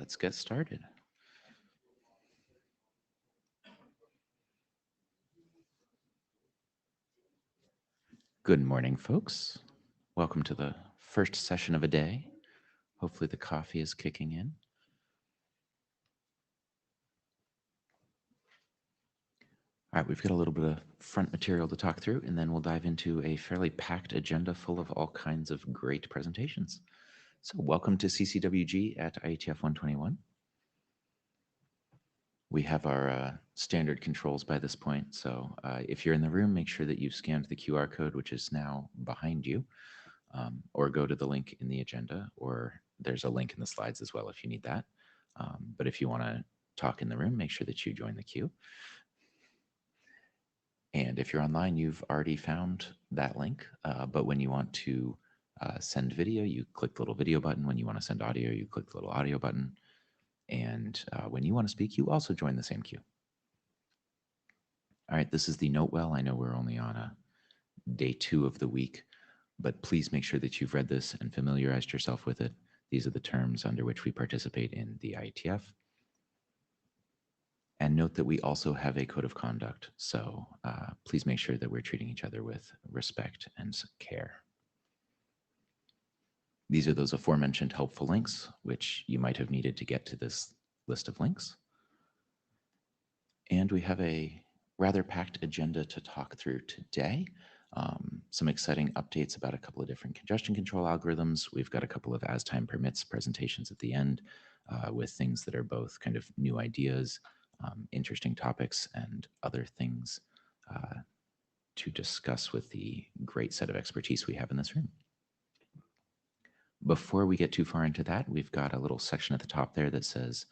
let's get started. Good morning, folks. Welcome to the first session of a day. Hopefully the coffee is kicking in. All right, we've got a little bit of front material to talk through, and then we'll dive into a fairly packed agenda full of all kinds of great presentations. So welcome to CCWG at IETF 121. We have our standard controls by this point, so if you're in the room, make sure that you've scanned the QR code, which is now behind you, or go to the link in the agenda, or there's a link in the slides as well if you need that. But if you want to talk in the room, make sure that you join the queue. And if you're online, you've already found that link, but when you want to send video, you click the little video button. When you want to send audio, you click the little audio button. And when you want to speak, you also join the same queue. All right, this is the note well. I know we're only on day 2 of the week, but please make sure that you've read this and familiarized yourself with it. These are the terms under which we participate in the IETF. And note that we also have a code of conduct, so please make sure that we're treating each other with respect and care. These are those aforementioned helpful links, which you might have needed to get to this list of links. And we have a rather packed agenda to talk through today. Some exciting updates about a couple of different congestion control algorithms. We've got a couple of as time permits presentations at the end with things that are both kind of new ideas, interesting topics, and other things to discuss with the great set of expertise we have in this room. Before we get too far into that, we've got a little section at the top there that says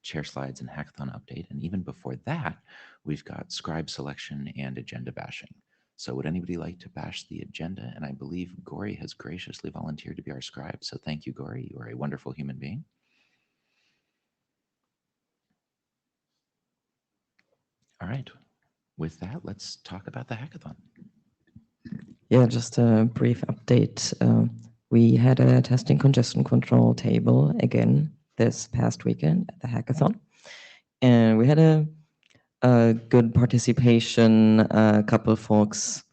chair slides and hackathon update. And even before that, we've got scribe selection and agenda bashing. So would anybody like to bash the agenda? And I believe Gori has graciously volunteered to be our scribe. So thank you, Gori. You are a wonderful human being. All right. With that, let's talk about the hackathon. Yeah, just a brief update. We had a testing congestion control table again this past weekend at the hackathon. And we had a good participation, a couple of folks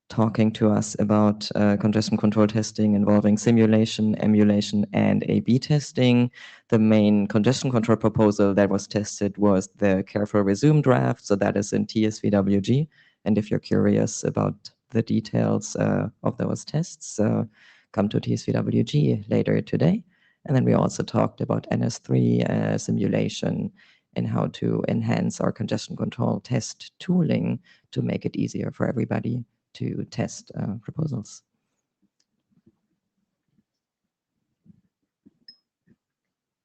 talking to us about congestion control testing involving simulation, emulation, and A/B testing. The main congestion control proposal that was tested was the careful resume draft, so that is in TSVWG. And if you're curious about the details of those tests, come to TSVWG later today. And then we also talked about NS3 simulation and how to enhance our congestion control test tooling to make it easier for everybody to test proposals.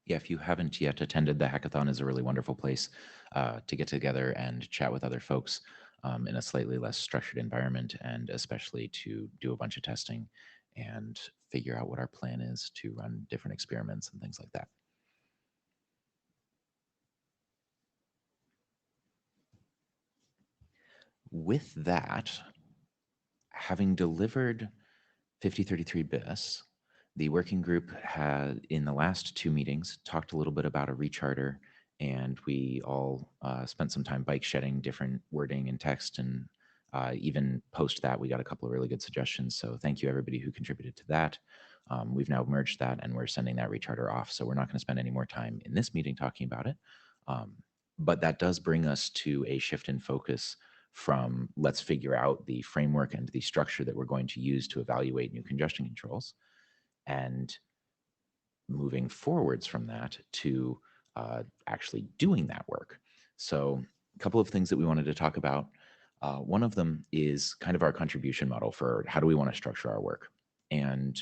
Yeah, if you haven't yet attended, the hackathon is a really wonderful place to get together and chat with other folks in a slightly less structured environment, and especially to do a bunch of testing and figure out what our plan is to run different experiments and things like that. With that, having delivered 5033 BIS, the working group had, in the last 2 meetings, talked a little bit about a recharter, and we all spent some time bike shedding different wording and text, and even post that, we got a couple of really good suggestions. So thank you, everybody who contributed to that. We've now merged that, and we're sending that recharter off. So we're not going to spend any more time in this meeting talking about it. But that does bring us to a shift in focus from let's figure out the framework and the structure that we're going to use to evaluate new congestion controls, and moving forwards from that to actually doing that work. So a couple of things that we wanted to talk about. One of them is kind of our contribution model for how do we want to structure our work. And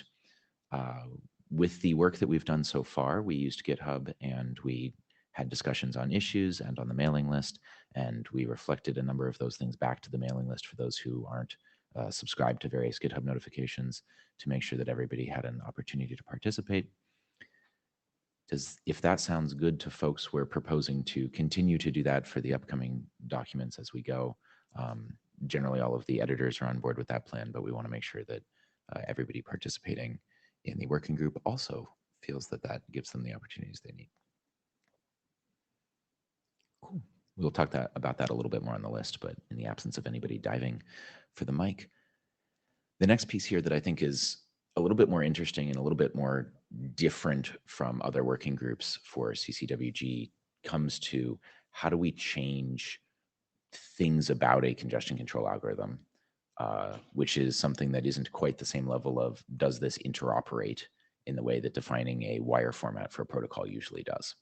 with the work that we've done so far, we used GitHub, and we had discussions on issues and on the mailing list, and we reflected a number of those things back to the mailing list for those who aren't subscribed to various GitHub notifications, to make sure that everybody had an opportunity to participate. If that sounds good to folks, we're proposing to continue to do that for the upcoming documents as we go. Generally, all of the editors are on board with that plan, but we want to make sure that everybody participating in the working group also feels that that gives them the opportunities they need. Cool. We'll talk about that a little bit more on the list, but in the absence of anybody diving for the mic, the next piece here that I think is a little bit more interesting and a little bit more different from other working groups for CCWG comes to how do we change things about a congestion control algorithm, which is something that isn't quite the same level of does this interoperate in the way that defining a wire format for a protocol usually does.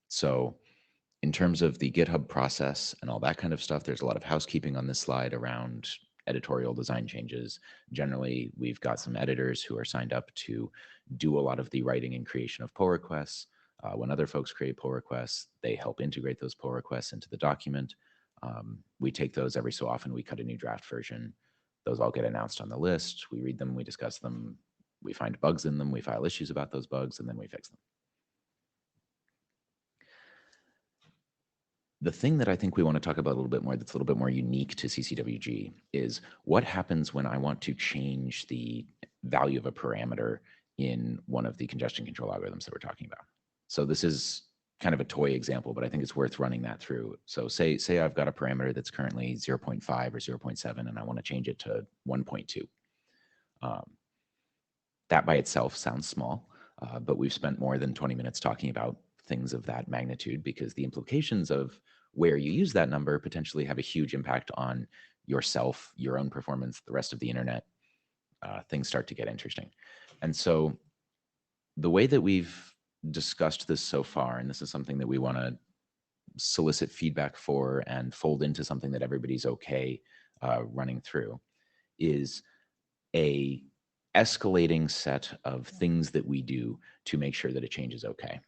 So in terms of the GitHub process and all that kind of stuff, there's a lot of housekeeping on this slide around editorial design changes. Generally, we've got some editors who are signed up to do a lot of the writing and creation of pull requests. When other folks create pull requests, they help integrate those pull requests into the document. We take those every so often. We cut a new draft version. Those all get announced on the list. We read them, we discuss them, we find bugs in them, we file issues about those bugs, and then we fix them. The thing that I think we want to talk about a little bit more that's a little bit more unique to CCWG is what happens when I want to change the value of a parameter in one of the congestion control algorithms that we're talking about. So this is kind of a toy example, but I think it's worth running that through. So say I've got a parameter that's currently 0.5 or 0.7, and I want to change it to 1.2. That by itself sounds small, but we've spent more than 20 minutes talking about things of that magnitude because the implications of where you use that number potentially have a huge impact on yourself, your own performance, the rest of the internet. Things start to get interesting. And so the way that we've discussed this so far, and this is something that we want to solicit feedback for and fold into something that everybody's okay running through, is a escalating set of things that we do to make sure that a change is okay.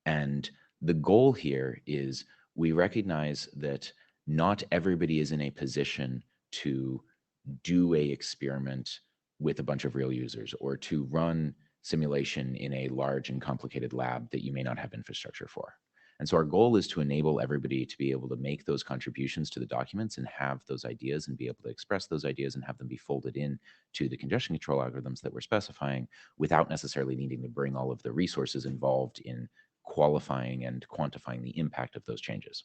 And the goal here is we recognize that not everybody is in a position to do a experiment with a bunch of real users or to run simulation in a large and complicated lab that you may not have infrastructure for. And so our goal is to enable everybody to be able to make those contributions to the documents and have those ideas and be able to express those ideas and have them be folded in to the congestion control algorithms that we're specifying without necessarily needing to bring all of the resources involved in qualifying and quantifying the impact of those changes.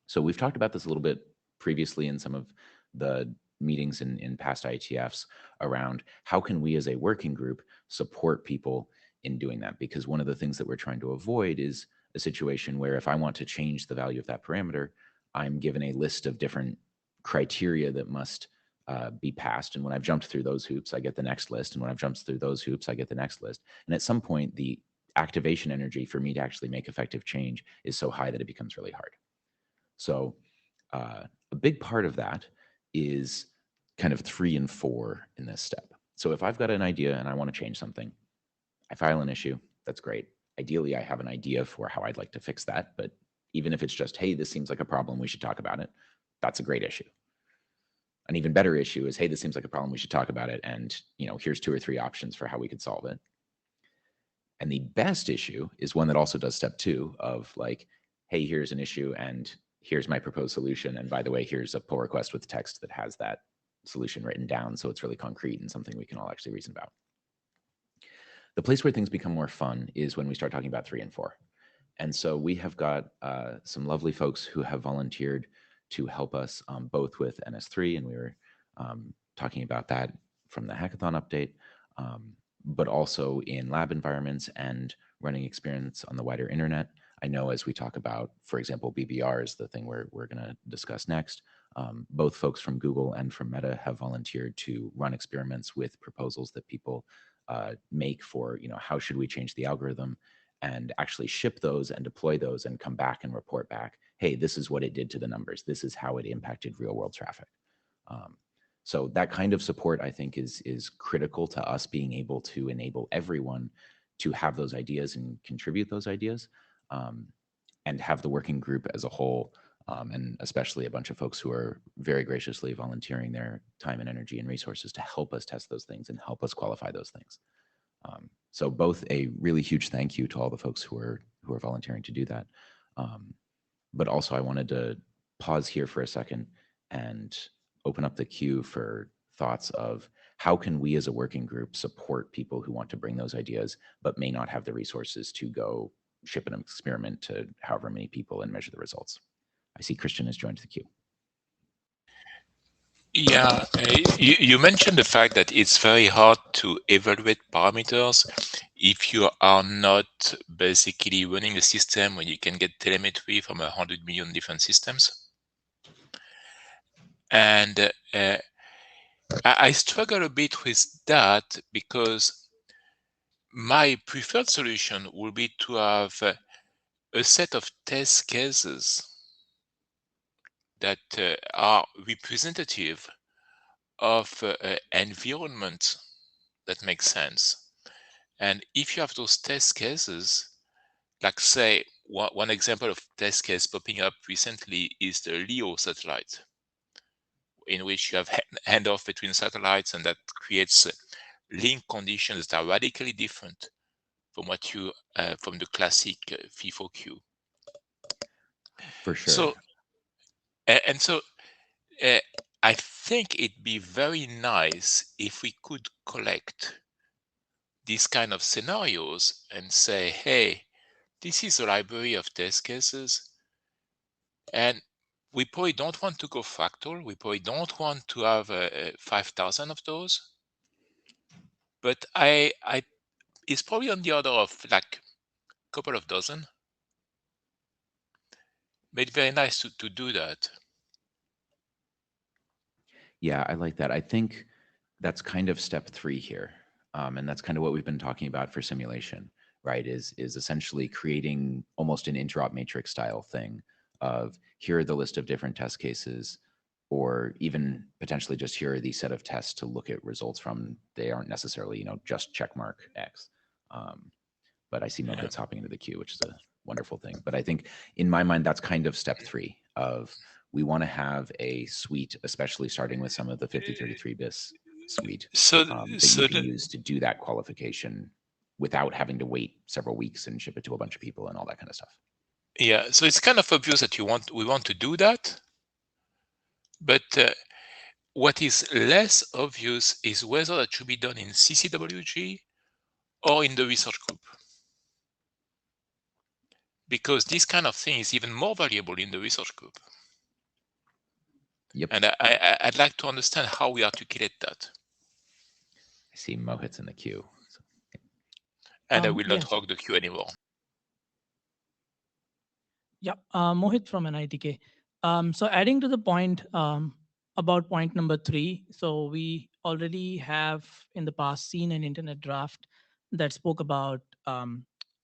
So we've talked about this a little bit previously in some of the meetings in past IETFs around how can we as a working group support people in doing that? Because one of the things that we're trying to avoid is a situation where if I want to change the value of that parameter, I'm given a list of different criteria that must be passed. And when I've jumped through those hoops, I get the next list. And when I've jumped through those hoops, I get the next list. And at some point, the activation energy for me to actually make effective change is so high that it becomes really hard. So a big part of that is kind of 3 and 4 in this step. So if I've got an idea and I want to change something, I file an issue. That's great. Ideally, I have an idea for how I'd like to fix that. But even if it's just, hey, this seems like a problem, we should talk about it, that's a great issue. An even better issue is, hey, this seems like a problem, we should talk about it. And here's 2 or 3 options for how we could solve it. And the best issue is one that also does step 2 of like, hey, here's an issue and here's my proposed solution. And by the way, here's a pull request with text that has that solution written down. So it's really concrete and something we can all actually reason about. The place where things become more fun is when we start talking about 3 and 4. And so we have got some lovely folks who have volunteered to help us both with NS3, and we were talking about that from the hackathon update, but also in lab environments and running experiments on the wider internet. I know as we talk about, for example, BBR is the thing we're going to discuss next. Both folks from Google and from Meta have volunteered to run experiments with proposals that people make for, how should we change the algorithm, and actually ship those and deploy those and come back and report back, hey, this is what it did to the numbers. This is how it impacted real world traffic. So that kind of support, I think, is critical to us being able to enable everyone to have those ideas and contribute those ideas, and have the working group as a whole, and especially a bunch of folks who are very graciously volunteering their time and energy and resources to help us test those things and help us qualify those things. So both a really huge thank you to all the folks who are volunteering to do that. But also I wanted to pause here for a second and open up the queue for thoughts of how can we as a working group support people who want to bring those ideas but may not have the resources to go ship an experiment to however many people and measure the results? I see Christian has joined the queue. Yeah, you mentioned the fact that it's very hard to evaluate parameters if you are not basically running a system where you can get telemetry from 100 million different systems. And I struggle a bit with that because my preferred solution would be to have a set of test cases that are representative of environment that makes sense. And if you have those test cases, like say, one example of test case popping up recently is the LEO satellite, in which you have handoff between satellites, and that creates link conditions that are radically different from what you from the classic FIFO-Q. For sure. So, so I think it'd be very nice if we could collect these kind of scenarios and say, hey, this is a library of test cases, and we probably don't want to go fractal. We probably don't want to have 5,000 of those. But it's probably on the order of like a couple of dozen. But it's very nice to do that. Yeah, I like that. I think that's kind of step 3 here. And that's kind of what we've been talking about for simulation, right? Is essentially creating almost an interop matrix style thing of here are the list of different test cases, or even potentially just here are the set of tests to look at results from. They aren't necessarily, just check mark X. But I see Mohit's hopping into the queue, which is a wonderful thing. But I think in my mind, that's kind of step 3 of we want to have a suite, especially starting with some of the 5033 BIS suite that you can use to do that qualification without having to wait several weeks and ship it to a bunch of people and all that kind of stuff. Yeah, so it's kind of obvious that we want to do that, but what is less obvious is whether that should be done in CCWG or in the research group, because this kind of thing is even more valuable in the research group. Yep. And I'd like to understand how we articulate that. I see Mohit's in the queue. So. And I will not hog the queue anymore. Yeah, Mohit from NITK. So adding to the point about point number 3, so we already have in the past seen an internet draft that spoke about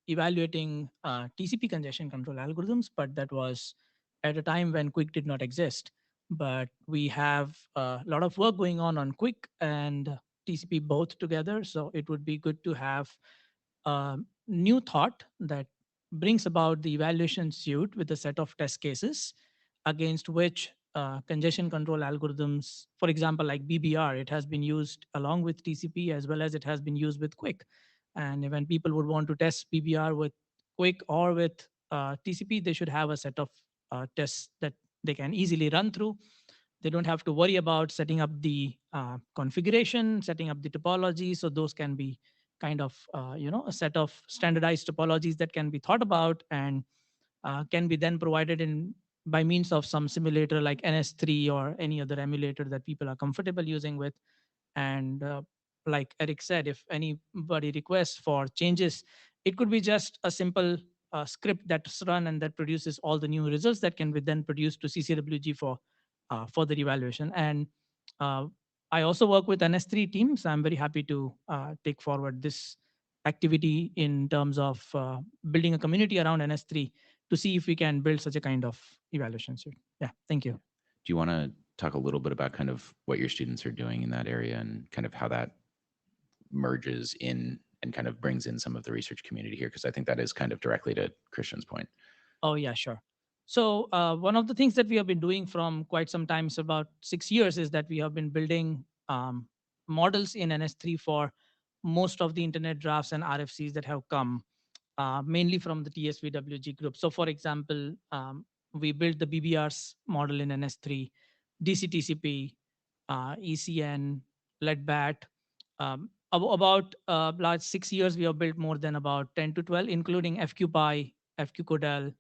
evaluating TCP congestion control algorithms, but that was at a time when Quick did not exist. But we have a lot of work going on Quick and TCP both together, so it would be good to have a new thought that brings about the evaluation suite with a set of test cases against which congestion control algorithms, for example, like BBR, it has been used along with TCP as well as it has been used with Quick. And when people would want to test BBR with Quick or with TCP, they should have a set of tests that they can easily run through. They don't have to worry about setting up the configuration, setting up the topology. So those can be kind of a set of standardized topologies that can be thought about and can be then provided in by means of some simulator like NS3 or any other emulator that people are comfortable using with. And like Eric said, if anybody requests for changes, it could be just a simple script that's run and that produces all the new results that can be then produced to CCWG for further evaluation. And I also work with NS3 teams. I'm very happy to take forward this activity in terms of building a community around NS3 to see if we can build such a kind of evaluation suite. Yeah, thank you. Do you want to talk a little bit about kind of what your students are doing in that area and kind of how that merges in and kind of brings in some of the research community here? Because I think that is kind of directly to Christian's point. Oh, yeah, sure. So one of the things that we have been doing from quite some time, so about 6 years, is that we have been building models in NS3 for most of the internet drafts and RFCs that have come, mainly from the TSVWG group. So for example, we built the BBR's model in NS3, DCTCP, ECN, LEDBAT. About last 6 years, we have built more than about 10 to 12, including FQPy, FQCodel.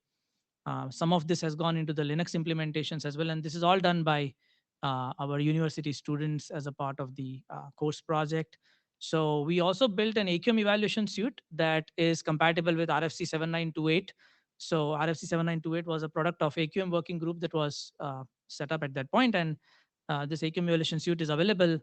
Some of this has gone into the Linux implementations as well, and this is all done by our university students as a part of the course project. So we also built an AQM evaluation suite that is compatible with RFC 7928. So RFC 7928 was a product of AQM working group that was set up at that point, and this AQM evaluation suite is available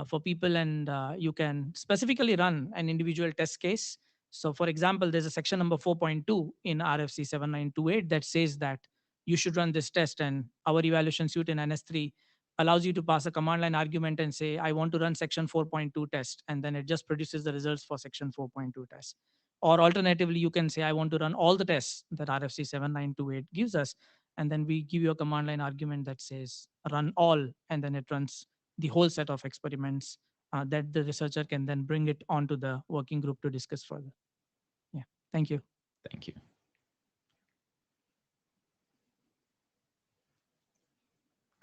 for people, and you can specifically run an individual test case. So for example, there's a section number 4.2 in RFC 7928 that says that you should run this test, and our evaluation suite in NS3 allows you to pass a command line argument and say, I want to run section 4.2 test, and then it just produces the results for section 4.2 test. Or alternatively, you can say, I want to run all the tests that RFC 7928 gives us, and then we give you a command line argument that says run all, and then it runs the whole set of experiments that the researcher can then bring it onto the working group to discuss further. Yeah, thank you. Thank you.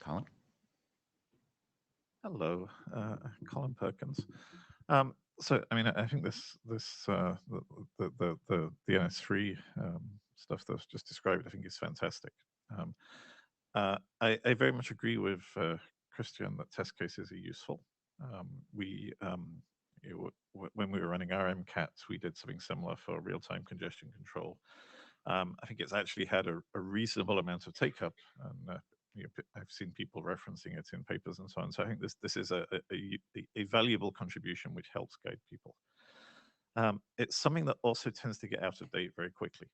Colin? Hello, Colin Perkins. So, I mean, I think the NS3 stuff that was just described, I think is fantastic. I very much agree with Christian that test cases are useful. When we were running our MCATs, we did something similar for real-time congestion control. I think it's actually had a reasonable amount of take-up, and I've seen people referencing it in papers and so on. So I think this is a valuable contribution which helps guide people. It's something that also tends to get out of date very quickly.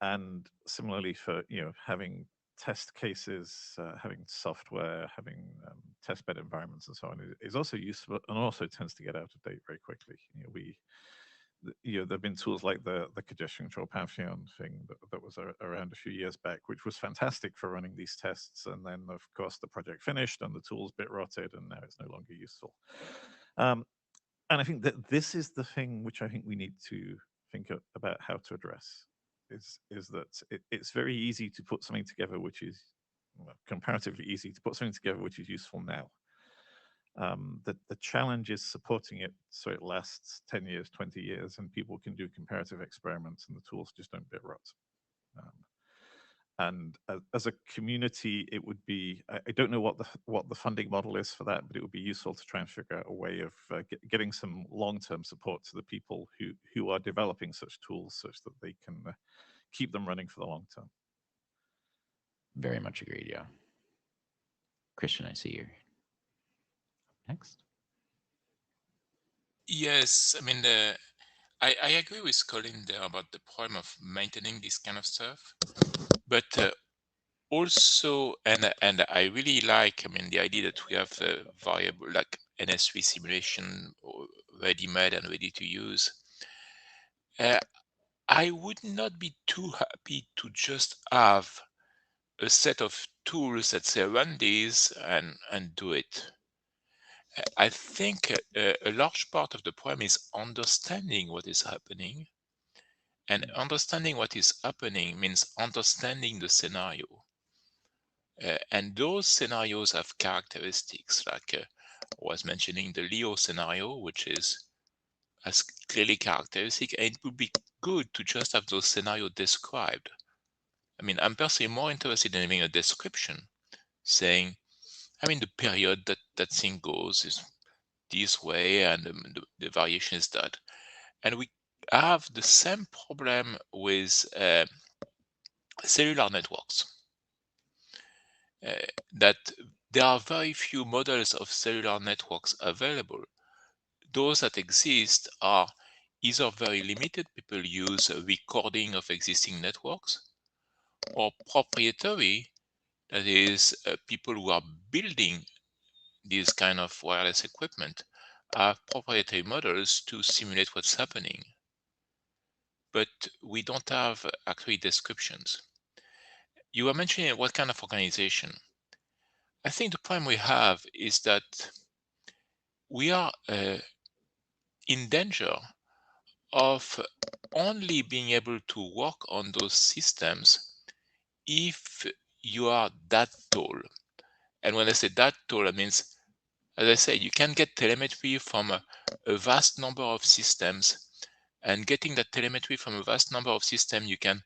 And similarly for having test cases, having software, having testbed environments and so on is also useful, and also tends to get out of date very quickly. There have been tools like the congestion control Pantheon thing that was around a few years back, which was fantastic for running these tests. And then, of course, the project finished and the tool's bit rotted, and now it's no longer useful. And I think that this is the thing which I think we need to think about how to address. Is that it's very easy to put something together which is comparatively easy to put something together which is useful now. The challenge is supporting it so it lasts 10 years, 20 years, and people can do comparative experiments and the tools just don't bit rot. And as a community, it would be, I don't know what the funding model is for that, but it would be useful to try and figure out a way of getting some long-term support to the people who are developing such tools such that they can keep them running for the long term. Very much agreed, yeah. Christian, I see you're next. Yes, I mean, I agree with Colin there about the problem of maintaining this kind of stuff, but also, and I really like, I mean, the idea that we have a variable like NS3 simulation ready-made and ready to use. I would not be too happy to just have a set of tools that say run these and do it. I think a large part of the problem is understanding what is happening. And understanding what is happening means understanding the scenario. And those scenarios have characteristics, like I was mentioning the Leo scenario, which is as clearly characteristic, and it would be good to just have those scenarios described. I mean, I'm personally more interested in having a description saying, I mean, the period that thing goes is this way, and the variation is that. And we have the same problem with cellular networks. That there are very few models of cellular networks available. Those that exist are either very limited, people use a recording of existing networks, or proprietary, that is, people who are building this kind of wireless equipment have proprietary models to simulate what's happening. But we don't have actually descriptions. You were mentioning what kind of organization. I think the problem we have is that we are in danger of only being able to work on those systems if you are that tall. And when I say that tall, it means As I said, you can get telemetry from a vast number of systems, and getting that telemetry from a vast number of systems, you can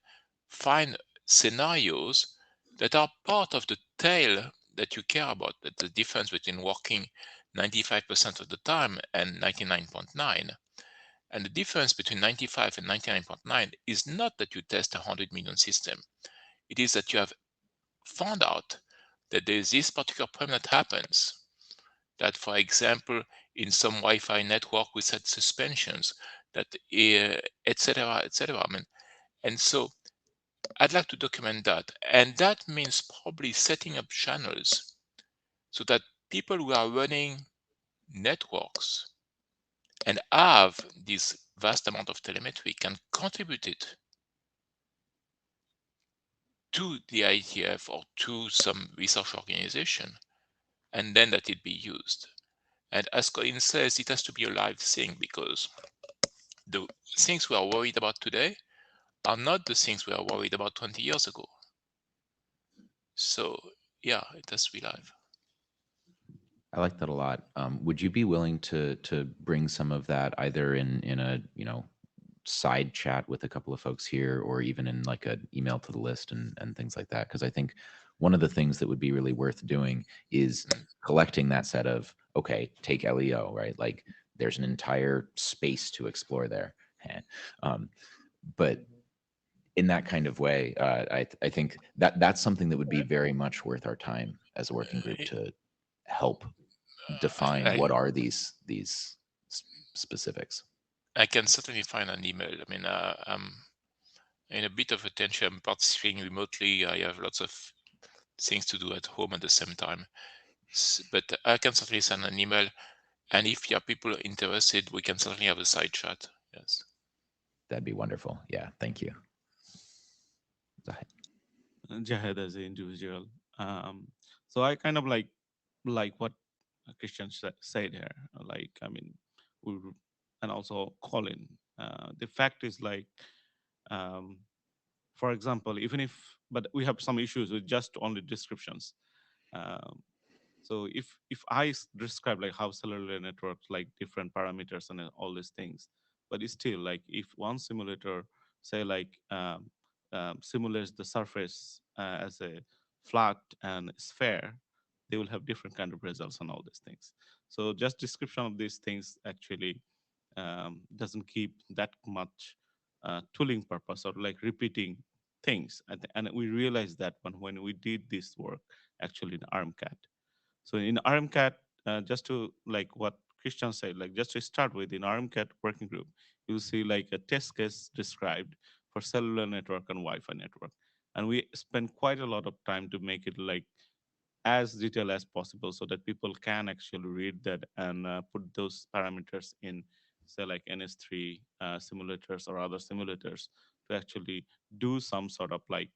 find scenarios that are part of the tail that you care about. That the difference between working 95% of the time and 99.9. And the difference between 95 and 99.9 is not that you test 100 million systems. It is that you have found out that there is this particular problem that happens. That, for example, in some Wi-Fi network we set suspensions, that etc. etc. I mean, and so I'd like to document that, and that means probably setting up channels so that people who are running networks and have this vast amount of telemetry can contribute it to the IETF or to some research organization, and then that it be used. And as Colin says, it has to be a live thing, because the things we are worried about today are not the things we are worried about 20 years ago. So yeah, it has to be live. I like that a lot. Would you be willing to bring some of that either in a side chat with a couple of folks here, or even in like an email to the list and things like that? Because I think one of the things that would be really worth doing is collecting that set of, okay, take LEO, right? Like there's an entire space to explore there. But in that kind of way, I think that that's something that would be very much worth our time as a working group to help define what are these specifics. I can certainly find an email. I mean, I'm in a bit of a tension. I'm participating remotely. I have lots of things to do at home at the same time. But I can certainly send an email. And if you are people interested, we can certainly have a side chat. Yes. That'd be wonderful. Yeah, thank you. Jahed as an individual. So I kind of like what Christian said here. Like, I mean, we, and also Colin. The fact is like, um, for example, even if, but we have some issues with just only descriptions. Um, so if I describe like how cellular networks like different parameters and all these things, but it's still like if one simulator say like simulates the surface as a flat and sphere, they will have different kind of results on all these things. So just description of these things actually doesn't keep that much tooling purpose or like repeating things. And we realized that when we did this work actually in ARMCAT. So in RMCAT, just to like what Christian said, like just to start with, in RMCAT working group, you'll see like a test case described for cellular network and Wi-Fi network. And we spend quite a lot of time to make it like as detailed as possible so that people can actually read that and put those parameters in, say like NS3 simulators or other simulators to actually do some sort of like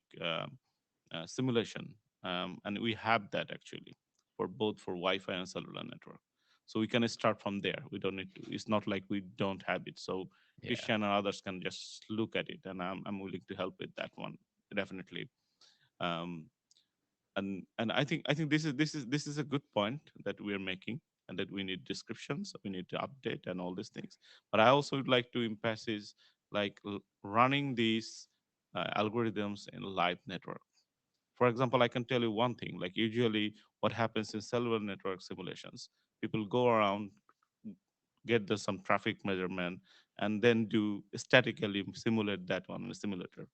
simulation. And we have that actually for both for Wi-Fi and cellular network. So we can start from there. We don't need to. It's not like we don't have it. So Yeah. Christian and others can just look at it, and I'm willing to help with that one definitely. Um, and I think this is a good point that we're making, and that we need descriptions, we need to update and all these things. But I also would like to emphasize like running these algorithms in live network. For example, I can tell you one thing, like usually what happens in cellular network simulations, people go around, get some traffic measurement, and then do statically simulate that on the simulator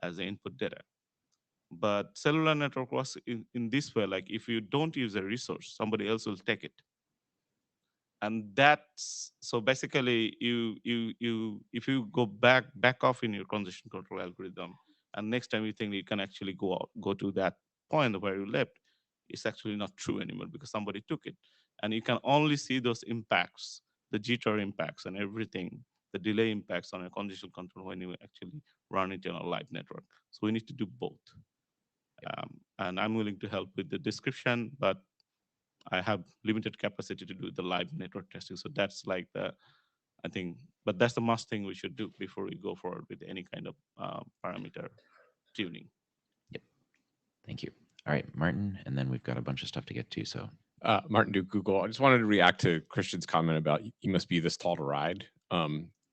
as the input data. But cellular network was in this way, like if you don't use a resource, somebody else will take it. And that's so basically you if you go back off in your congestion control algorithm, and next time you think you can actually go to that point where you left, it's actually not true anymore because somebody took it. And you can only see those impacts, the jitter impacts and everything, the delay impacts on a congestion control when you actually run it on a live network. So we need to do both. And I'm willing to help with the description, but I have limited capacity to do the live network testing. So that's like I think, but that's the must thing we should do before we go forward with any kind of parameter tuning. Yep. Thank you. All right, Martin, and then we've got a bunch of stuff to get to. So Martin Duke, Google. I just wanted to react to Christian's comment about you must be this tall to ride.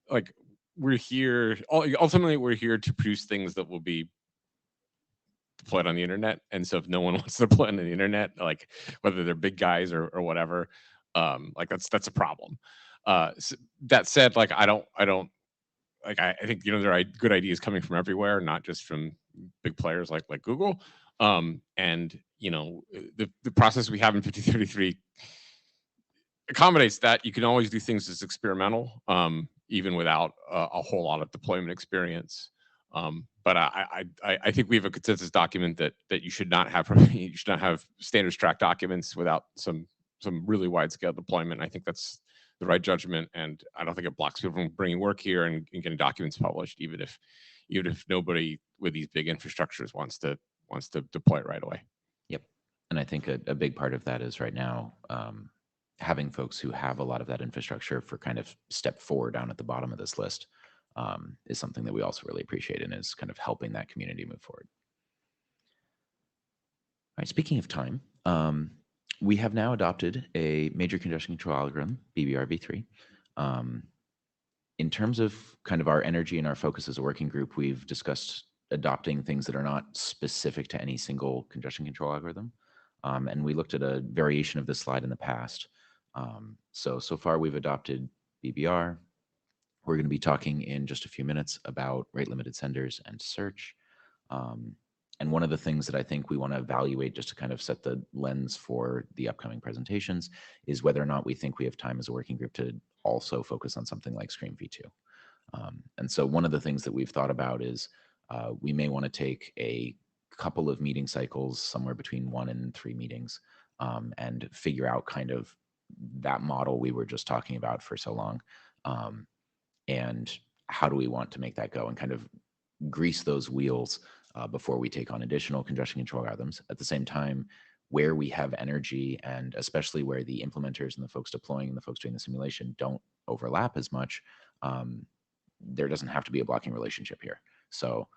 Like we're here, ultimately we're here to produce things that will be deployed on the internet. And so if no one wants to deploy on the internet, like whether they're big guys or whatever, like that's a problem. So that said, like I think there are good ideas coming from everywhere, not just from big players like Google. And the process we have in 5033 accommodates that. You can always do things as experimental, even without a whole lot of deployment experience. But I think we have a consensus document that you should not have standards track documents without some really wide scale deployment. I think that's the right judgment, and I don't think it blocks people from bringing work here and getting documents published, even if nobody with these big infrastructures wants to deploy it right away. Yep, and I think a big part of that is right now having folks who have a lot of that infrastructure for kind of step 4 down at the bottom of this list is something that we also really appreciate and is kind of helping that community move forward. All right, speaking of time, we have now adopted a major congestion control algorithm, BBR v3. In terms of kind of our energy and our focus as a working group, we've discussed adopting things that are not specific to any single congestion control algorithm. And we looked at a variation of this slide in the past. So far we've adopted BBR. We're going to be talking in just a few minutes about rate limited senders and search. And one of the things that I think we want to evaluate just to kind of set the lens for the upcoming presentations is whether or not we think we have time as a working group to also focus on something like Scream v2. And so one of the things that we've thought about is we may want to take a couple of meeting cycles, somewhere between 1 and 3 meetings, and figure out kind of that model we were just talking about for so long. And how do we want to make that go and kind of grease those wheels before we take on additional congestion control algorithms. At the same time, where we have energy, and especially where the implementers and the folks deploying and the folks doing the simulation don't overlap as much, there doesn't have to be a blocking relationship here. So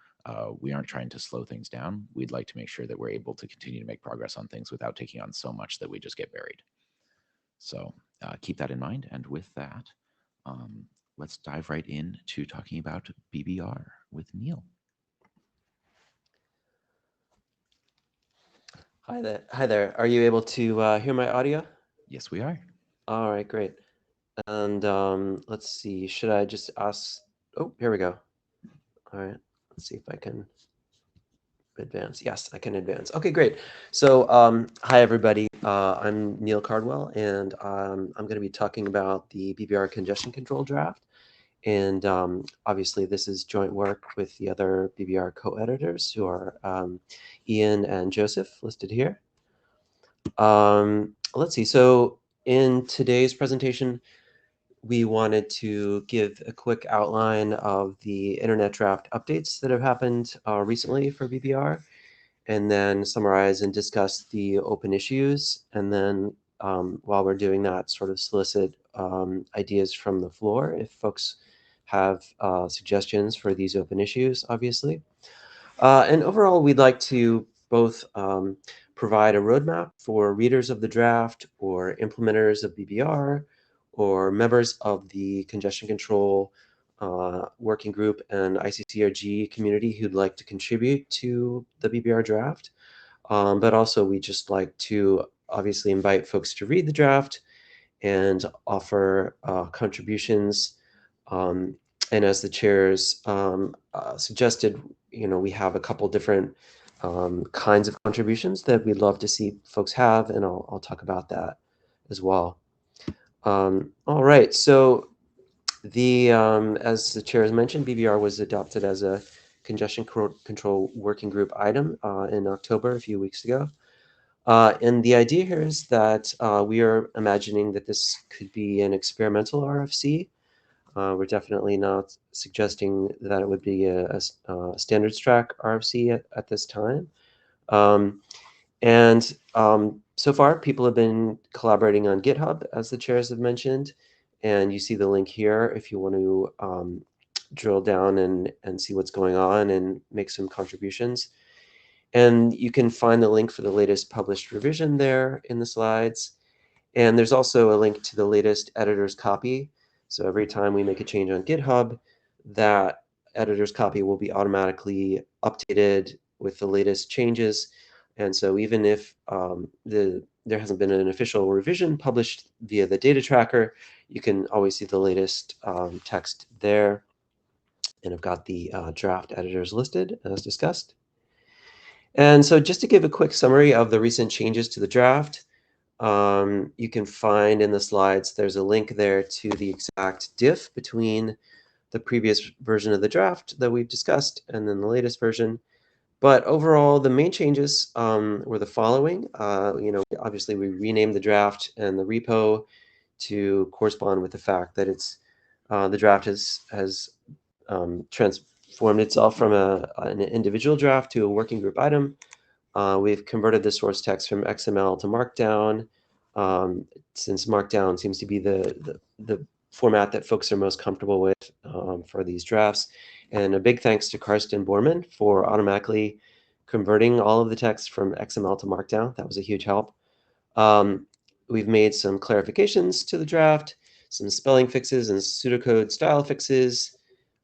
we aren't trying to slow things down. We'd like to make sure that we're able to continue to make progress on things without taking on so much that we just get buried. So keep that in mind. And with that, let's dive right into talking about BBR with Neil. Hi there. Hi there. Are you able to hear my audio? Yes, we are. All right, great. And let's see. Should I just ask? Oh, here we go. All right. Let's see if I can advance. Yes, I can advance. Okay, great. So hi, everybody. I'm Neil Cardwell, and I'm going to be talking about the BBR congestion control draft. And obviously, this is joint work with the other BBR co-editors, who are Ian and Joseph, listed here. Let's see. So in today's presentation, we wanted to give a quick outline of the internet draft updates that have happened recently for BBR, and then summarize and discuss the open issues. And then while we're doing that, sort of solicit ideas from the floor if folks have suggestions for these open issues, obviously. And overall, we'd like to both provide a roadmap for readers of the draft or implementers of BBR or members of the congestion control working group and ICCRG community who'd like to contribute to the BBR draft. But also, we just like to obviously invite folks to read the draft and offer contributions. And as the chairs suggested, we have a couple different kinds of contributions that we'd love to see folks have, and I'll talk about that as well. All right, so as the chair has mentioned, BBR was adopted as a congestion control working group item in October, a few weeks ago. And the idea here is that we are imagining that this could be an experimental RFC. We're definitely not suggesting that it would be a standards track RFC at this time. And so far, people have been collaborating on GitHub, as the chairs have mentioned. And you see the link here if you want to drill down and see what's going on and make some contributions. And you can find the link for the latest published revision there in the slides. And there's also a link to the latest editor's copy. So every time we make a change on GitHub, that editor's copy will be automatically updated with the latest changes. And so even if there hasn't been an official revision published via the data tracker, you can always see the latest text there. And I've got the draft editors listed as discussed. And so just to give a quick summary of the recent changes to the draft, you can find in the slides, there's a link there to the exact diff between the previous version of the draft that we've discussed and then the latest version. But overall, the main changes were the following. Obviously, we renamed the draft and the repo to correspond with the fact that it's the draft has transformed itself from an individual draft to a working group item. We've converted the source text from XML to Markdown, since Markdown seems to be the format that folks are most comfortable with for these drafts. And a big thanks to Karsten Borman for automatically converting all of the text from XML to Markdown. That was a huge help. We've made some clarifications to the draft, some spelling fixes and pseudocode style fixes.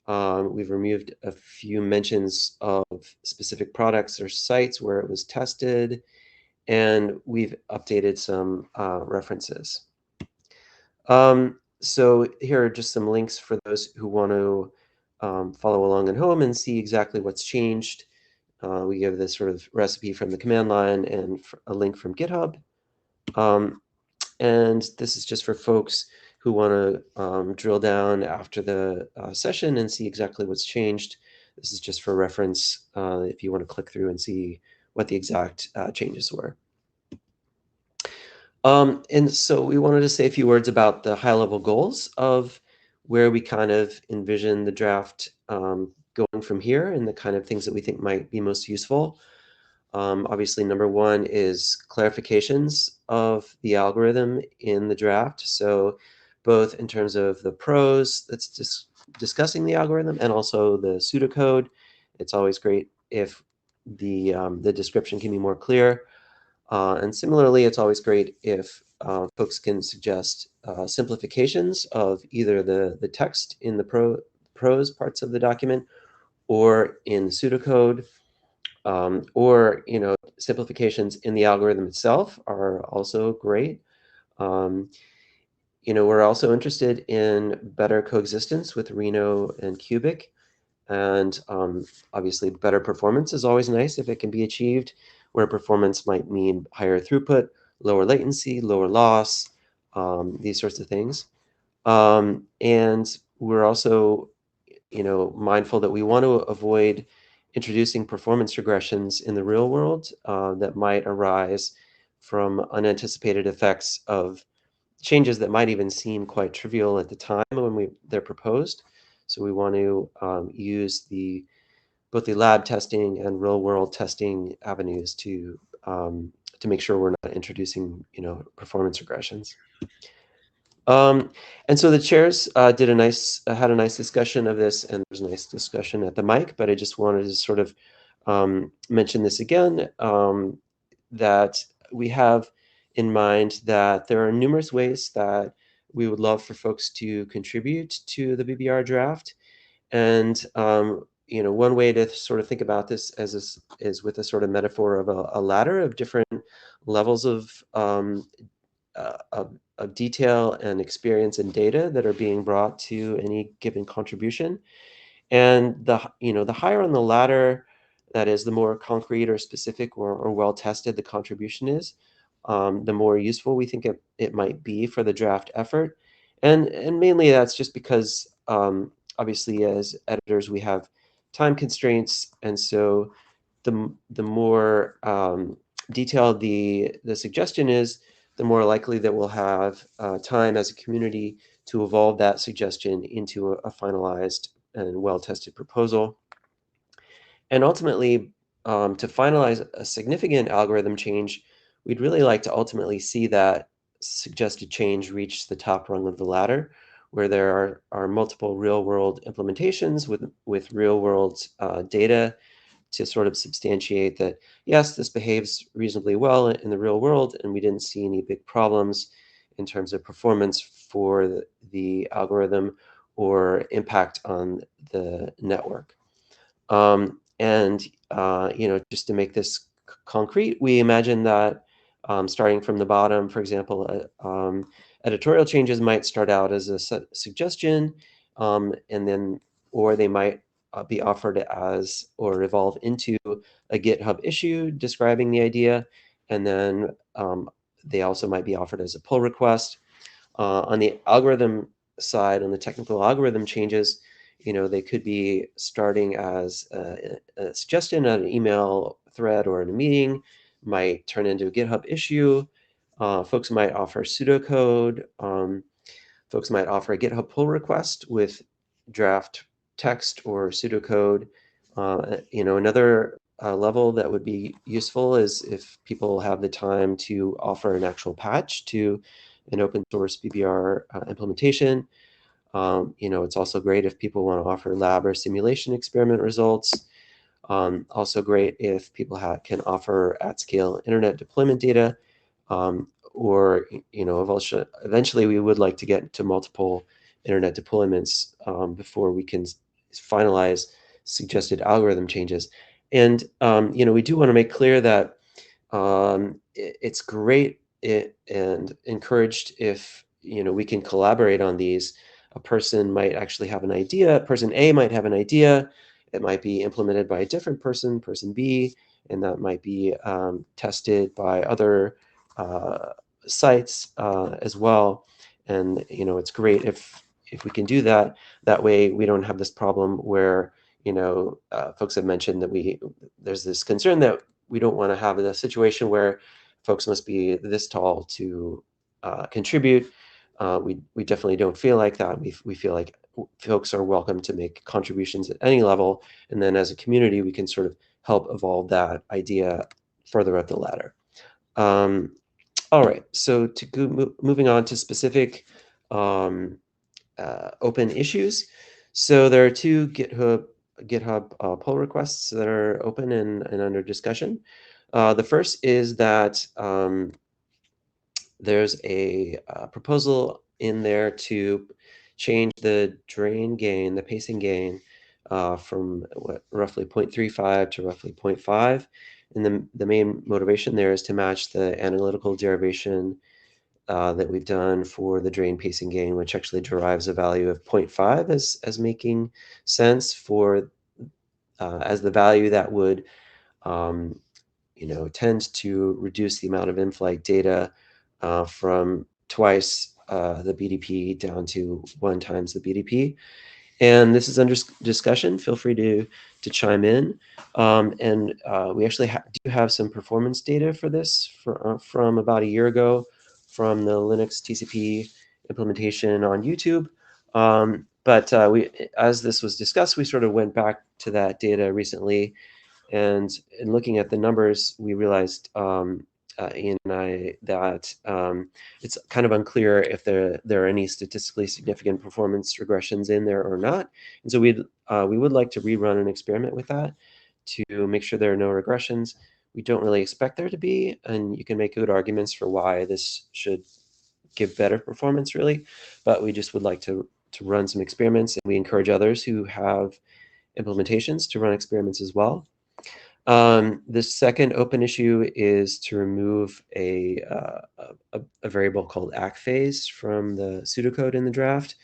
We've removed a few mentions of specific products or sites where it was tested, and we've updated some references. So here are just some links for those who want to follow along at home and see exactly what's changed. We give this sort of recipe from the command line and a link from GitHub. And this is just for folks who want to drill down after the session and see exactly what's changed. This is just for reference if you want to click through and see what the exact changes were. And so we wanted to say a few words about the high-level goals of where we kind of envision the draft going from here and the kind of things that we think might be most useful. Obviously, number one is clarifications of the algorithm in the draft. So both in terms of the prose that's discussing the algorithm and also the pseudocode. It's always great if the description can be more clear. And similarly, it's always great if folks can suggest simplifications of either the text in the prose parts of the document or in pseudocode. Or simplifications in the algorithm itself are also great. We're also interested in better coexistence with Reno and Cubic, and obviously better performance is always nice if it can be achieved, where performance might mean higher throughput, lower latency, lower loss, these sorts of things. And we're also mindful that we want to avoid introducing performance regressions in the real world that might arise from unanticipated effects of changes that might even seem quite trivial at the time when they're proposed. So we want to use both the lab testing and real world testing avenues to make sure we're not introducing performance regressions. And so the chairs had a nice discussion of this, and there's a nice discussion at the mic, but I just wanted to sort of mention this again, that we have in mind that there are numerous ways that we would love for folks to contribute to the BBR draft. And one way to sort of think about this is with a sort of metaphor of a ladder of different levels of detail and experience and data that are being brought to any given contribution. And the higher on the ladder, that is, the more concrete or specific or well tested the contribution is, the more useful we think it might be for the draft effort. And mainly that's just because obviously as editors we have time constraints, and so the more detailed the suggestion is, the more likely that we'll have time as a community to evolve that suggestion into a finalized and well-tested proposal. And ultimately, to finalize a significant algorithm change, we'd really like to ultimately see that suggested change reach the top rung of the ladder, where there are multiple real-world implementations with real-world data to sort of substantiate that, yes, this behaves reasonably well in the real world, and we didn't see any big problems. in terms of performance for the algorithm or impact on the network. And just to make this concrete, we imagine that starting from the bottom, for example, editorial changes might start out as a suggestion, and then, or they might be offered as or evolve into a GitHub issue describing the idea, and then they also might be offered as a pull request. On the algorithm side, on the technical algorithm changes, they could be starting as a suggestion on an email thread or in a meeting, might turn into a GitHub issue. Folks might offer pseudocode. Folks might offer a GitHub pull request with draft text or pseudocode. Another level that would be useful is if people have the time to offer an actual patch to an open source BBR implementation. It's also great if people want to offer lab or simulation experiment results. Also great if people can offer at-scale internet deployment data, or eventually we would like to get to multiple internet deployments before we can finalize suggested algorithm changes. And we do want to make clear that it's great and encouraged if we can collaborate on these. A person might actually have an idea. Person A might have an idea. It might be implemented by a different person, person B, and that might be tested by other sites as well. And it's great if we can do that. That way we don't have this problem where folks have mentioned that there's this concern that we don't want to have a situation where folks must be this tall to contribute. We definitely don't feel like that. We feel like folks are welcome to make contributions at any level, and then as a community we can sort of help evolve that idea further up the ladder. All right, so moving on to specific open issues. So there are two GitHub pull requests that are open and under discussion. The first is that there's a proposal in there to change the drain gain, the pacing gain, from roughly 0.35 to roughly 0.5. And the main motivation there is to match the analytical derivation that we've done for the drain pacing gain, which actually derives a value of 0.5 as making sense for as the value that would tend to reduce the amount of in-flight data from twice the BDP down to 1 times the BDP. And this is under discussion. Feel free to chime in. And we actually do have some performance data for this from about a year ago from the Linux TCP implementation on YouTube. But as this was discussed, we sort of went back to that data recently. And in looking at the numbers, we realized, Ian and I, that it's kind of unclear if there are any statistically significant performance regressions in there or not. And so we would like to rerun an experiment with that to make sure there are no regressions. We don't really expect there to be, and you can make good arguments for why this should give better performance, really. But we just would like to run some experiments, and we encourage others who have implementations to run experiments as well. The second open issue is to remove a variable called ACPHase from the pseudocode in the draft.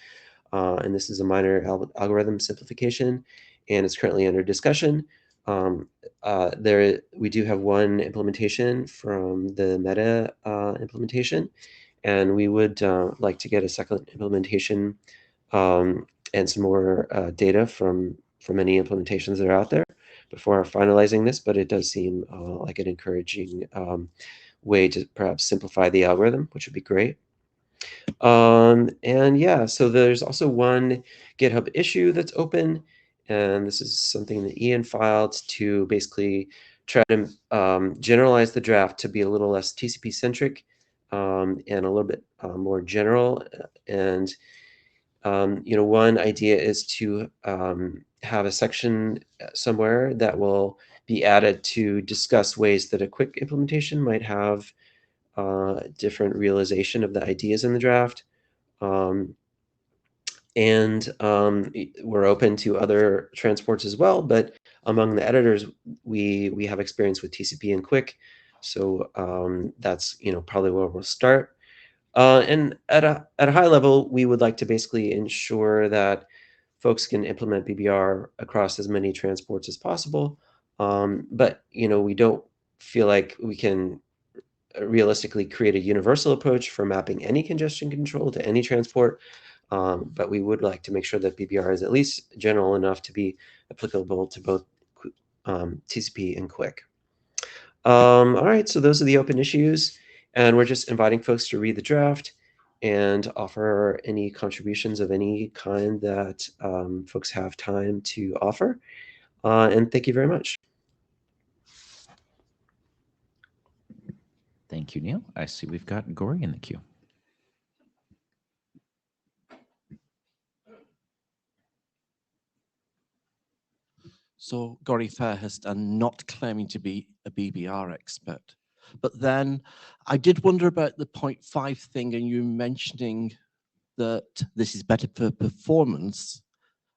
And this is a minor algorithm simplification, and it's currently under discussion. We do have one implementation from the meta implementation, and we would like to get a second implementation and some more data from any implementations that are out there before finalizing this, but it does seem like an encouraging way to perhaps simplify the algorithm, which would be great. And yeah, so there's also one GitHub issue that's open, and this is something that Ian filed to basically try to generalize the draft to be a little less TCP-centric and a little bit more general. And one idea is to have a section somewhere that will be added to discuss ways that a quick implementation might have different realization of the ideas in the draft. We're open to other transports as well, but among the editors, we have experience with TCP and Quick, so that's probably where we'll start. And at a high level, we would like to basically ensure that folks can implement BBR across as many transports as possible. But we don't feel like we can realistically create a universal approach for mapping any congestion control to any transport. But we would like to make sure that BBR is at least general enough to be applicable to both TCP and Quick. All right, so those are the open issues, and we're just inviting folks to read the draft and offer any contributions of any kind that folks have time to offer. And thank you very much. Thank you, Neil. I see we've got Gory in the queue. So Gory Fairhurst, and not claiming to be a BBR expert. But then I did wonder about the 0.5 thing, and you mentioning that this is better for performance.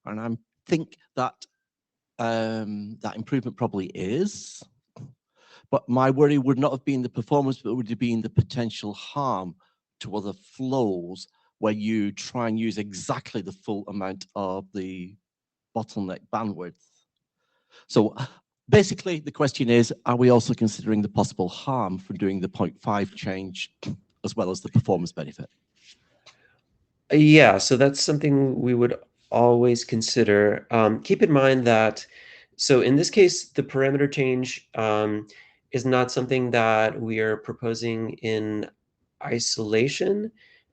And I think that that improvement probably is. But my worry would not have been the performance, but it would have been the potential harm to other flows where you try and use exactly the full amount of the bottleneck bandwidth. So basically, the question is, are we also considering the possible harm from doing the 0.5 change as well as the performance benefit? Yeah, so that's something we would always consider. Keep in mind that, so in this case, the parameter change is not something that we are proposing in isolation,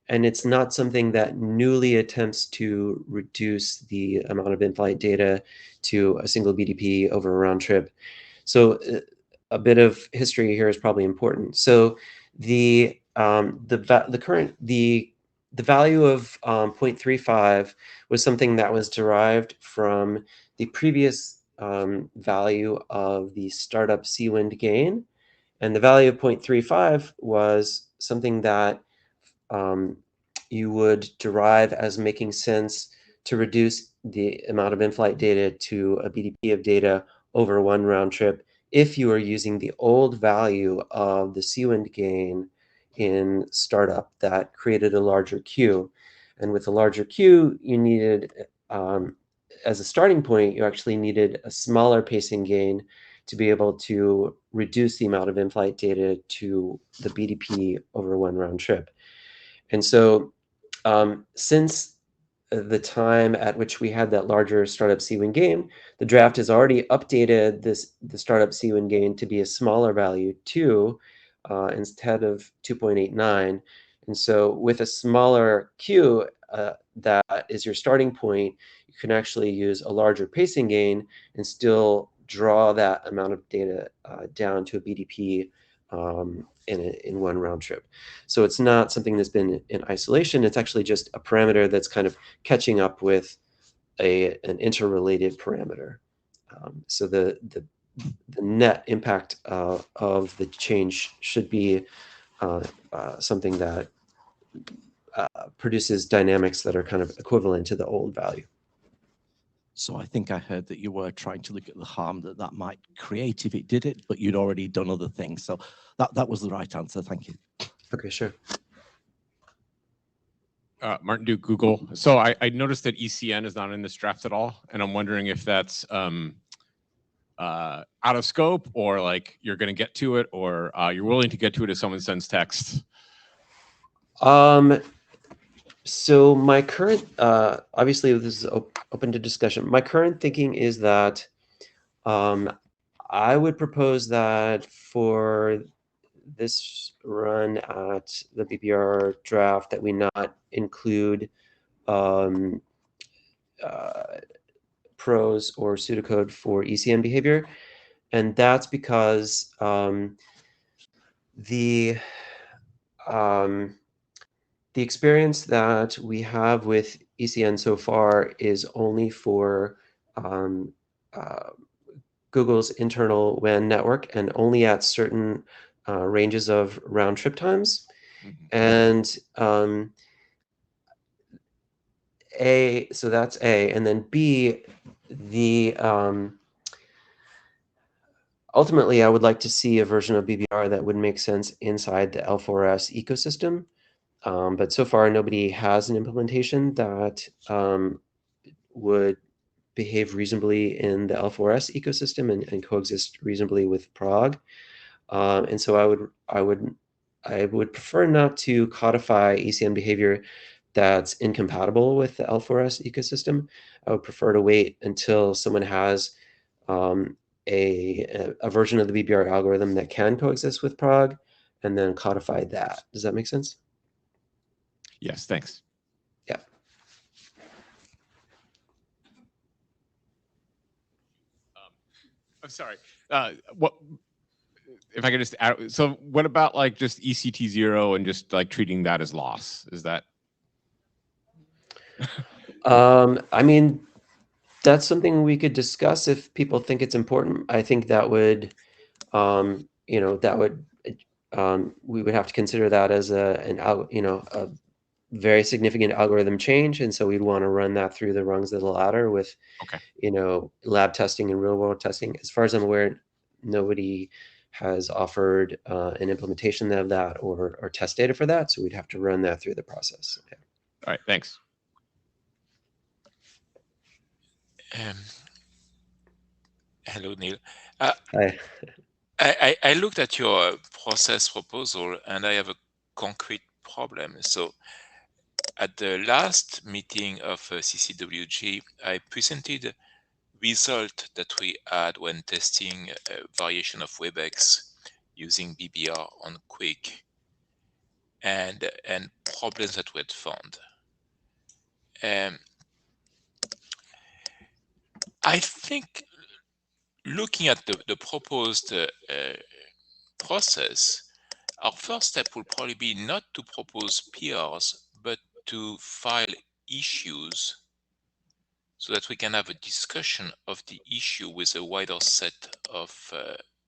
and it's not something that newly attempts to reduce the amount of in-flight data to a single BDP over a round trip. So a bit of history here is probably important. So the value of 0.35 was something that was derived from the previous value of the startup C-wind gain. And the value of 0.35 was something that you would derive as making sense to reduce the amount of in-flight data to a BDP of data over one round trip if you are using the old value of the C-wind gain in startup that created a larger queue. And with a larger queue, you needed, as a starting point, you actually needed a smaller pacing gain to be able to reduce the amount of in-flight data to the BDP over one round trip. And so since the time at which we had that larger startup C-wind gain, the draft has already updated the startup C-wind gain to be a smaller value, 2, instead of 2.89. And so with a smaller queue that is your starting point, you can actually use a larger pacing gain and still draw that amount of data down to a BDP in one round trip. So it's not something that's been in isolation. It's actually just a parameter that's kind of catching up with an interrelated parameter. So the net impact of the change should be something that produces dynamics that are kind of equivalent to the old value. So I think I heard that you were trying to look at the harm that might create if it did it, but you'd already done other things. So that was the right answer. Thank you. Okay, sure. Martin Duke, Google. So I noticed that ECN is not in this draft at all, and I'm wondering if that's out of scope, or like you're going to get to it, or you're willing to get to it if someone sends text. So my current, obviously this is open to discussion. My current thinking is that I would propose that for this run at the BBR draft that we not include prose or pseudocode for ECN behavior. And that's because the experience that we have with ECN so far is only for Google's internal WAN network, and only at certain ranges of round trip times. Mhm. And so that's A, and then B, the ultimately, I would like to see a version of BBR that would make sense inside the L4S ecosystem. But so far, nobody has an implementation that would behave reasonably in the L4S ecosystem and coexist reasonably with Prague. And so I would prefer not to codify ECN behavior that's incompatible with the L4S ecosystem. I would prefer to wait until someone has a version of the BBR algorithm that can coexist with Prague, and then codify that. Does that make sense? Yes, thanks. Yeah. I'm sorry. What if I could just add? So, what about like just ECT0 and just like treating that as loss? Is that? I mean, that's something we could discuss if people think it's important. I think that would, we would have to consider that as a very significant algorithm change, and so we'd want to run that through the rungs of the ladder with, Okay. Lab testing and real world testing. As far as I'm aware, nobody has offered an implementation of that or test data for that, so we'd have to run that through the process. Yeah. All right. Thanks. Hello, Neil. Hi. I looked at your process proposal and I have a concrete problem. So at the last meeting of CCWG, I presented result that we had when testing a variation of WebEx using BBR on Quick and problems that we had found. I think looking at the proposed process, our first step will probably be not to propose PRs, but to file issues so that we can have a discussion of the issue with a wider set of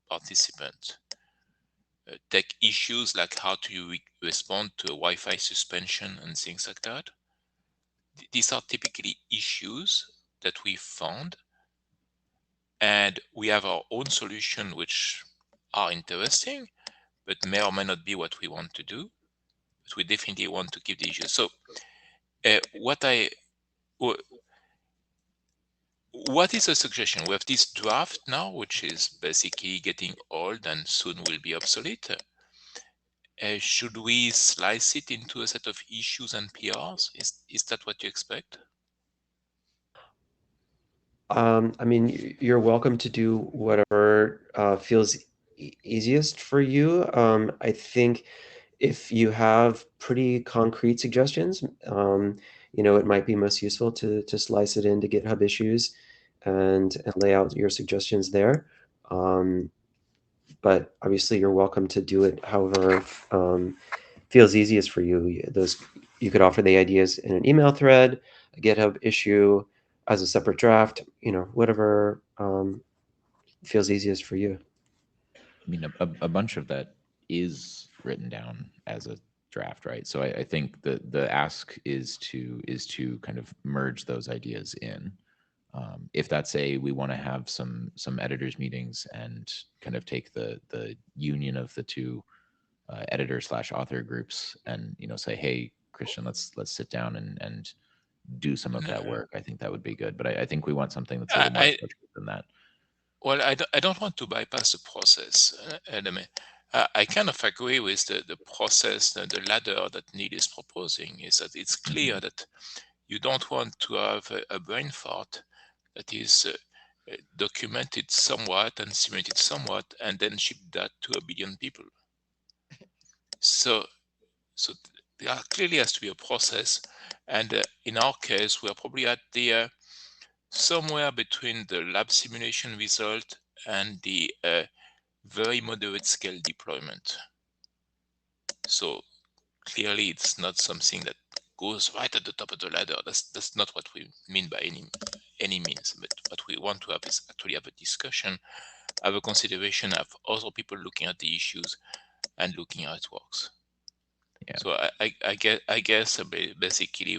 participants. Take issues like how to respond to a Wi-Fi suspension and things like that. These are typically issues that we found, and we have our own solution which are interesting, but may or may not be what we want to do. But we definitely want to keep the issue. So what is a suggestion? We have this draft now, which is basically getting old and soon will be obsolete. Should we slice it into a set of issues and PRs? Is that what you expect? I mean, you're welcome to do whatever feels easiest for you. I think if you have pretty concrete suggestions, it might be most useful to slice it into GitHub issues and lay out your suggestions there. But obviously, you're welcome to do it however feels easiest for you. You could offer the ideas in an email thread, a GitHub issue, as a separate draft. Whatever feels easiest for you. I mean, a bunch of that is written down as a draft, right? So I think the ask is to kind of merge those ideas in. If that's we want to have some editors meetings and kind of take the union of the two editor / author groups and say, hey, Christian, let's sit down and do some of that work. I think that would be good. But I think we want something that's a little more structured than that. Well, I don't want to bypass the process, Edeme. I kind of agree with the process, the ladder that Neil is proposing, is that it's clear that you don't want to have a brain fart that is documented somewhat and simulated somewhat and then shipped that to 1 billion people. So there clearly has to be a process, and in our case, we are probably at the somewhere between the lab simulation result and the very moderate scale deployment. So clearly it's not something that goes right at the top of the ladder. That's not what we mean by any means. But what we want to have is actually have a discussion, have a consideration, have other people looking at the issues, and looking how it works. Yeah. So I guess basically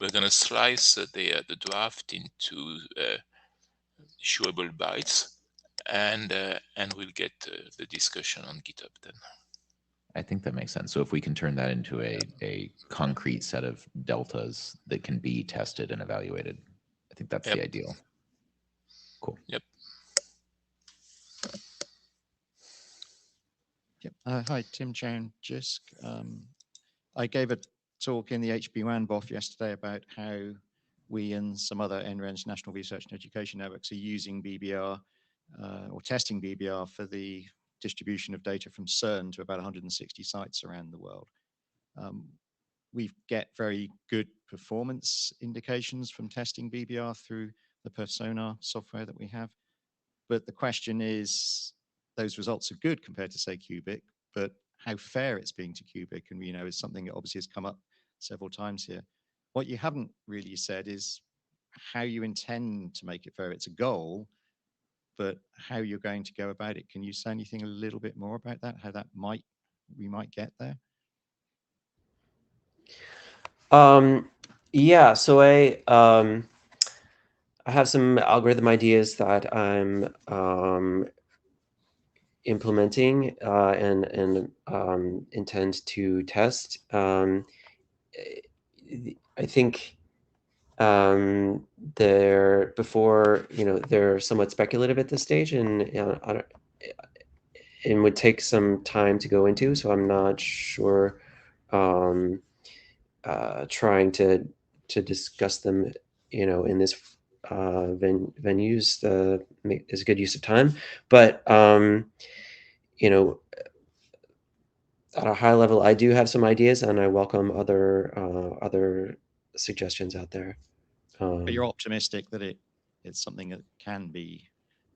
we're gonna slice the draft into chewable bites, and we'll get the discussion on GitHub then. I think that makes sense. So if we can turn that into a concrete set of deltas that can be tested and evaluated, I think that's the ideal. Cool. Yep. Yep. Hi, Tim Chown, JISC. I gave a talk in the HB1 BOF yesterday about how we and some other NREN's National Research and Education Networks are using BBR or testing BBR for the distribution of data from CERN to about 160 sites around the world. We get very good performance indications from testing BBR through the Persona software that we have. But the question is, those results are good compared to, say, Cubic, but how fair it's being to Cubic, and is something that obviously has come up several times here. What you haven't really said is how you intend to make it fair. It's a goal, but how you're going to go about it. Can you say anything a little bit more about that? How that we might get there? Yeah. So I have some algorithm ideas that I'm implementing and intend to test. I think they're they're somewhat speculative at this stage, and it would take some time to go into. So I'm not sure. Trying to discuss them, in this venues is a good use of time. But at a high level, I do have some ideas, and I welcome other suggestions out there. But you're optimistic that it's something that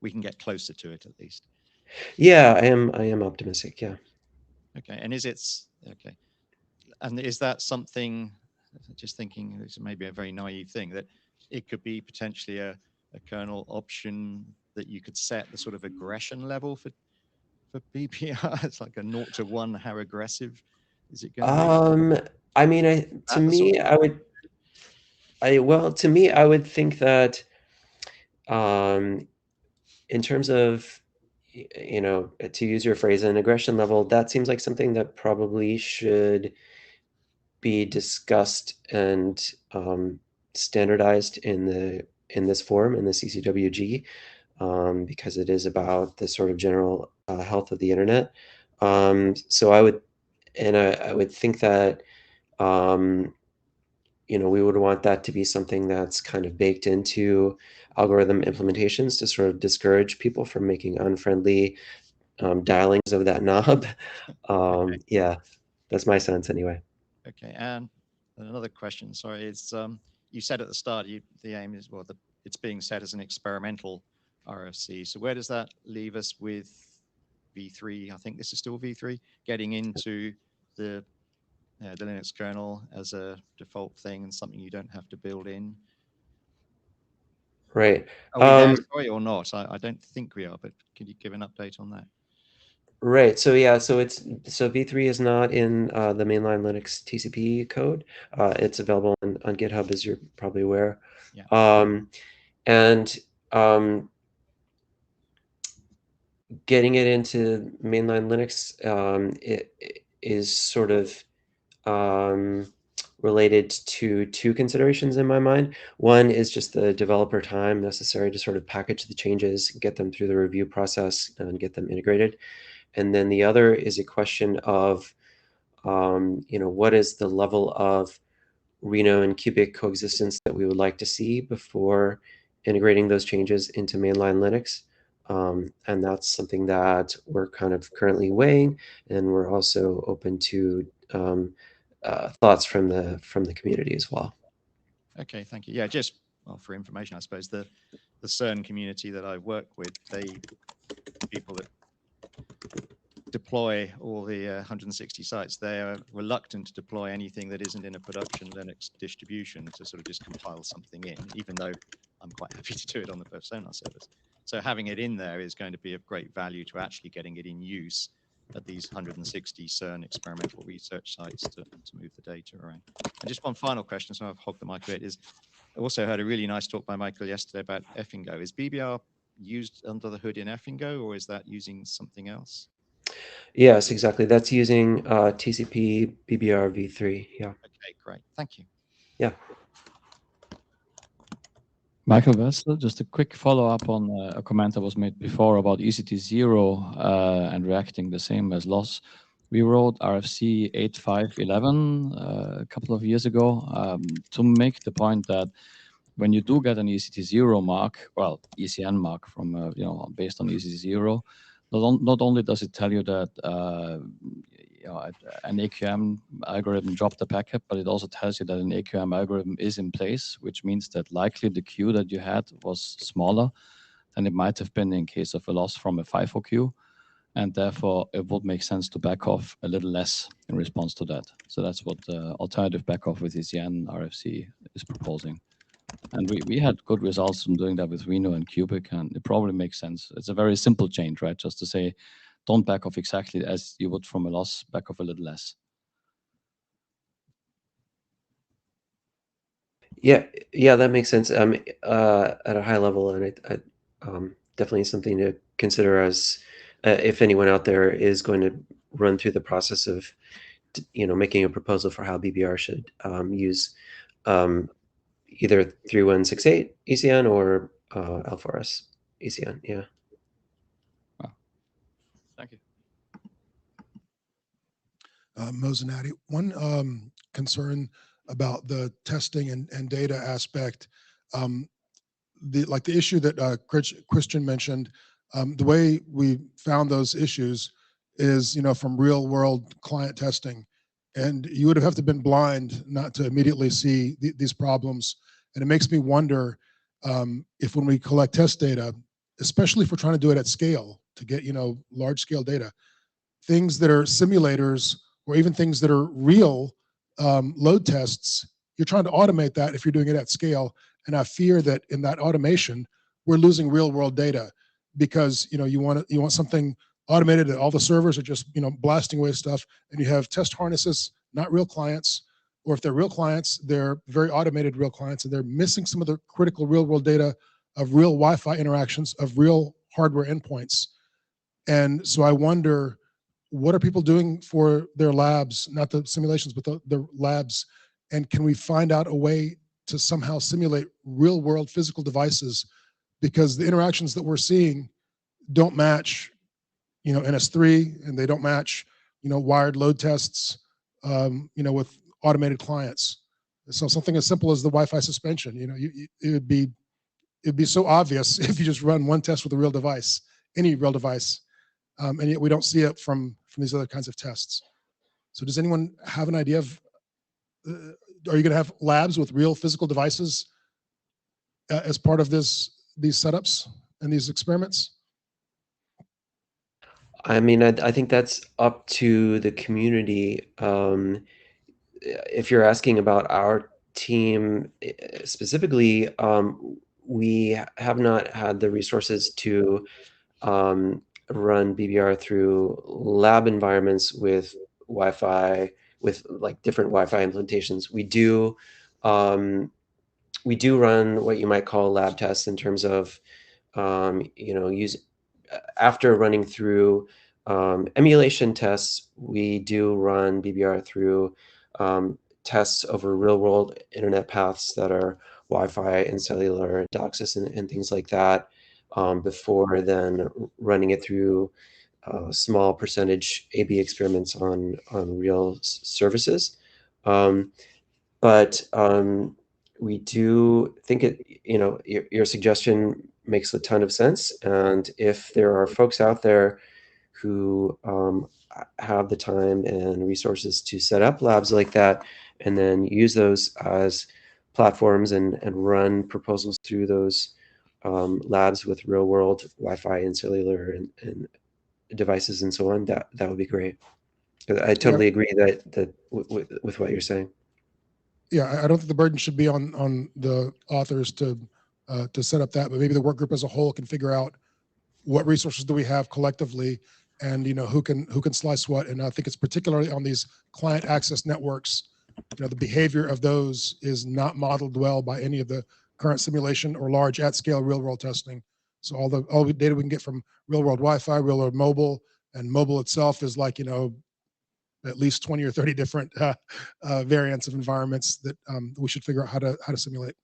we can get closer to it at least. Yeah, I am optimistic. Yeah. Okay, and is that something? Just thinking, this may be a very naive thing, that it could be potentially a kernel option that you could set the sort of aggression level for BBR. It's like a 0 to 1. How aggressive is it going to be? I mean, to me, I would think that, in terms of, to use your phrase, an aggression level, that seems like something that probably should be discussed and standardized in this forum, in the CCWG, because it is about the sort of general health of the internet. So I would think that we would want that to be something that's kind of baked into algorithm implementations to sort of discourage people from making unfriendly dialings of that knob. Okay. Yeah, that's my sense anyway. Okay, and another question, sorry, is you said at the start the aim is, it's being set as an experimental RFC. So where does that leave us with V3? I think this is still V3, getting into the Linux kernel as a default thing and something you don't have to build in. Right. Are we there, sorry, or not? I don't think we are, but can you give an update on that? Right. So yeah. So V3 is not in the mainline Linux TCP code. It's available on GitHub, as you're probably aware. Yeah. And getting it into mainline Linux, it is sort of related to two considerations in my mind. One is just the developer time necessary to sort of package the changes, get them through the review process, and get them integrated. And then the other is a question of, what is the level of Reno and Cubic coexistence that we would like to see before integrating those changes into mainline Linux. And that's something that we're kind of currently weighing, and we're also open to thoughts from the community as well. Okay, thank you. Yeah, just for information, I suppose the CERN community that I work with, people that deploy all the 160 sites, they are reluctant to deploy anything that isn't in a production Linux distribution to sort of just compile something in, even though I'm quite happy to do it on the Persona service. So having it in there is going to be of great value to actually getting it in use at these 160 CERN experimental research sites to move the data around. And just one final question, so I've hogged the mic a bit, is I also heard a really nice talk by Michael yesterday about FINGO. Is BBR used under the hood in FINGO, or is that using something else? Yes, exactly. That's using TCP BBR v3. Yeah. Okay, great. Thank you. Yeah. Michael Wessler, just a quick follow-up on a comment that was made before about ECT0 and reacting the same as loss. We wrote RFC 8511 a couple of years ago to make the point that when you do get an ECT0 mark, well, ECN mark from, based on ECT0, not only does it tell you that an AQM algorithm dropped the packet, but it also tells you that an AQM algorithm is in place, which means that likely the queue that you had was smaller than it might have been in case of a loss from a FIFO queue. And therefore, it would make sense to back off a little less in response to that. So that's what the alternative back off with ECN RFC is proposing. And we had good results from doing that with Reno and Cubic, and it probably makes sense. It's a very simple change, right? Just to say, don't back off exactly as you would from a loss, back off a little less. Yeah, that makes sense. At a high level, and definitely something to consider as if anyone out there is going to run through the process of, making a proposal for how BBR should use either 3168 ECN or L4S ECN. Yeah. Wow. Thank you. Mosinati, one concern about the testing and data aspect, the issue that Christian mentioned, the way we found those issues is, from real world client testing. And you would have to been blind not to immediately see these problems. And it makes me wonder if when we collect test data, especially if we're trying to do it at scale to get, large scale data, things that are simulators or even things that are real load tests, you're trying to automate that if you're doing it at scale. And I fear that in that automation, we're losing real world data because, you want something automated that all the servers are just, blasting away stuff, and you have test harnesses, not real clients, or if they're real clients, they're very automated real clients, and they're missing some of the critical real world data of real Wi-Fi interactions, of real hardware endpoints. And so I wonder, what are people doing for their labs, not the simulations, but the labs, and can we find out a way to somehow simulate real world physical devices? Because the interactions that we're seeing don't match NS3, and they don't match, wired load tests, with automated clients. So something as simple as the Wi-Fi suspension, it'd be so obvious if you just run one test with a real device, any real device, and yet we don't see it from these other kinds of tests. So does anyone have an idea of, are you going to have labs with real physical devices as part of these setups and these experiments? I mean, I think that's up to the community. If you're asking about our team specifically, we have not had the resources to run BBR through lab environments with Wi-Fi, with like different Wi-Fi implementations. We do run what you might call lab tests in terms of after running through emulation tests, we do run BBR through tests over real world internet paths that are Wi-Fi and cellular and DOCSIS and things like that, before then running it through small percentage A/B experiments on real services. But we do think your suggestion makes a ton of sense. And if there are folks out there who have the time and resources to set up labs like that, and then use those as platforms and run proposals through those labs with real world Wi-Fi and cellular and devices and so on, that would be great. I totally agree that with what you're saying. Yeah, I don't think the burden should be on the authors to set up that, but maybe the work group as a whole can figure out what resources do we have collectively and who can slice what. And I think it's particularly on these client access networks, the behavior of those is not modeled well by any of the current simulation or large at-scale real-world testing. So all the data we can get from real-world Wi-Fi, real-world mobile, and mobile itself is like at least 20 or 30 different variants of environments that we should figure out how to simulate.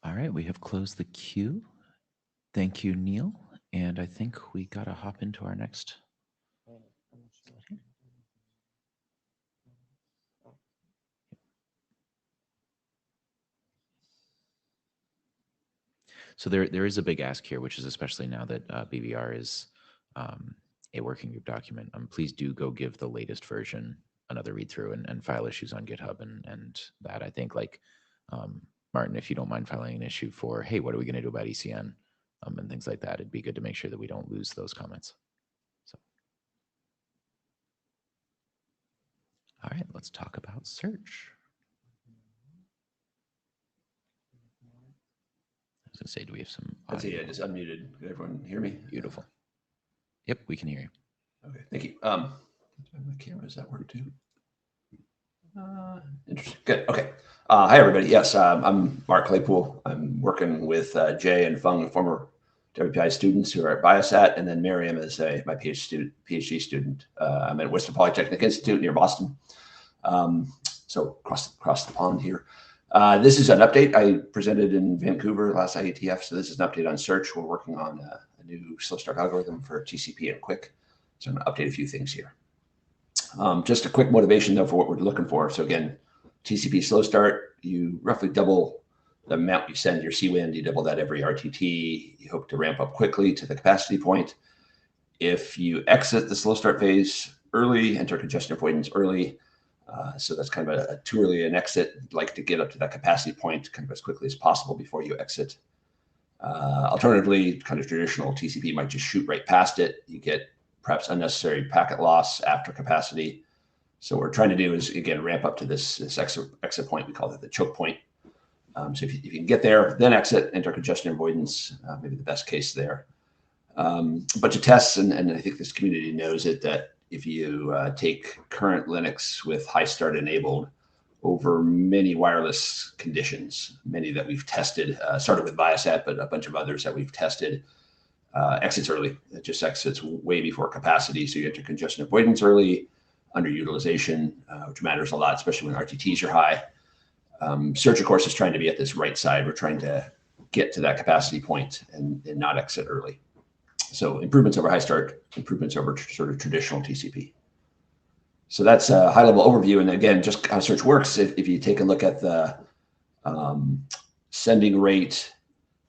All right, we have closed the queue. Thank you, Neil. And I think we got to hop into our next. So there is a big ask here, which is especially now that BBR is a working group document. Please do go give the latest version another read through and file issues on GitHub and that. I think like Martin, if you don't mind filing an issue for, hey, what are we going to do about ECN and things like that, it'd be good to make sure that we don't lose those comments. So, all right, let's talk about search. I was going to say, do we have some audio? I see, I just unmuted. Could everyone hear me? Beautiful. Yep, we can hear you. Okay, thank you. My camera, does that work too? Interesting. Good. Okay. Hi, everybody. Yes, I'm Mark Claypool. I'm working with Jay and Fung, former WPI students who are at Biosat, and then Miriam is my PhD student. I'm at Worcester Polytechnic Institute near Boston. So across the pond here. This is an update I presented in Vancouver last IETF. So this is an update on search. We're working on a new slow start algorithm for TCP and Quick. So I'm going to update a few things here. Just a quick motivation though for what we're looking for. So again, TCP slow start, you roughly double the amount you send your CWIN, you double that every RTT. You hope to ramp up quickly to the capacity point. If you exit the slow start phase early, enter congestion avoidance early, so that's kind of a too early an exit. You'd like to get up to that capacity point kind of as quickly as possible before you exit. Alternatively, kind of traditional TCP might just shoot right past it. You get perhaps unnecessary packet loss after capacity. So what we're trying to do is, again, ramp up to this exit point. We call it the choke point. So if you can get there, then exit, enter congestion avoidance, maybe the best case there. A bunch of tests, and I think this community knows it, that if you take current Linux with high start enabled over many wireless conditions, many that we've tested, started with Viasat, but a bunch of others that we've tested, exits early. It just exits way before capacity. So you enter congestion avoidance early, underutilization, which matters a lot, especially when RTTs are high. Search, of course, is trying to be at this right side. We're trying to get to that capacity point and not exit early. So improvements over high start, improvements over sort of traditional TCP. So that's a high level overview. And again, just how search works. If you take a look at the sending rate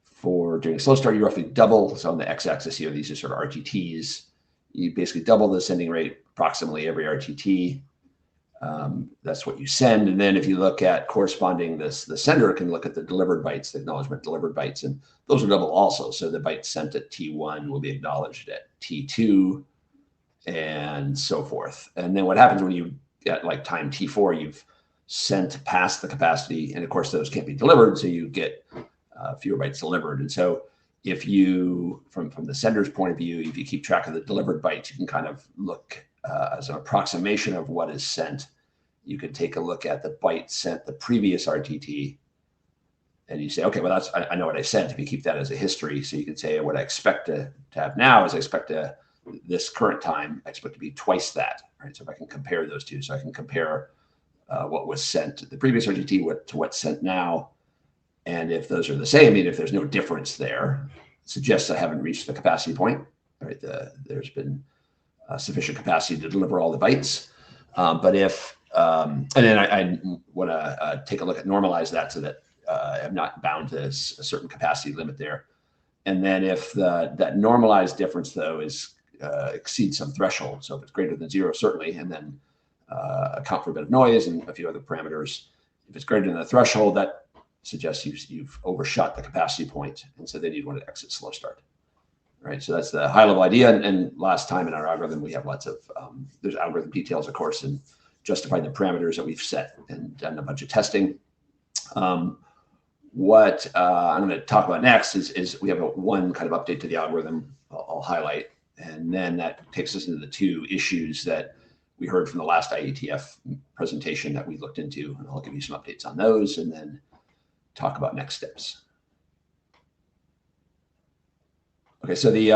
for doing slow start, you roughly double. So on the x-axis here, these are sort of RTTs. You basically double the sending rate approximately every RTT. That's what you send. And then if you look at corresponding the sender can look at the delivered bytes, the acknowledgement delivered bytes, and those are double also. So the bytes sent at T1 will be acknowledged at T2 and so forth. And then what happens when you get like time T4, you've sent past the capacity, and of course those can't be delivered, so you get fewer bytes delivered. And so if you, from the sender's point of view, if you keep track of the delivered bytes, you can kind of look as an approximation of what is sent. You can take a look at the byte sent the previous RTT, and you say, okay, well, I know what I sent. If you keep that as a history, so you can say what I expect to have now is I expect this current time, I expect to be twice that, right? So if I can compare those two, so I can compare what was sent the previous RTT to what's sent now, and if those are the same, I mean, if there's no difference there, it suggests I haven't reached the capacity point, right? There's been sufficient capacity to deliver all the bytes. But if, and then I want to take a look at normalize that so that I'm not bound to a certain capacity limit there. And then if that normalized difference though exceeds some threshold, so if it's greater than 0, certainly, and then account for a bit of noise and a few other parameters. If it's greater than the threshold, that suggests you've overshot the capacity point, and so then you'd want to exit slow start. Right, so that's the high level idea. And last time in our algorithm, we have lots of, there's algorithm details, of course, and justified the parameters that we've set and done a bunch of testing. What I'm going to talk about next is we have one kind of update to the algorithm I'll highlight, and then that takes us into the two issues that we heard from the last IETF presentation that we looked into, and I'll give you some updates on those and then talk about next steps. Okay, so the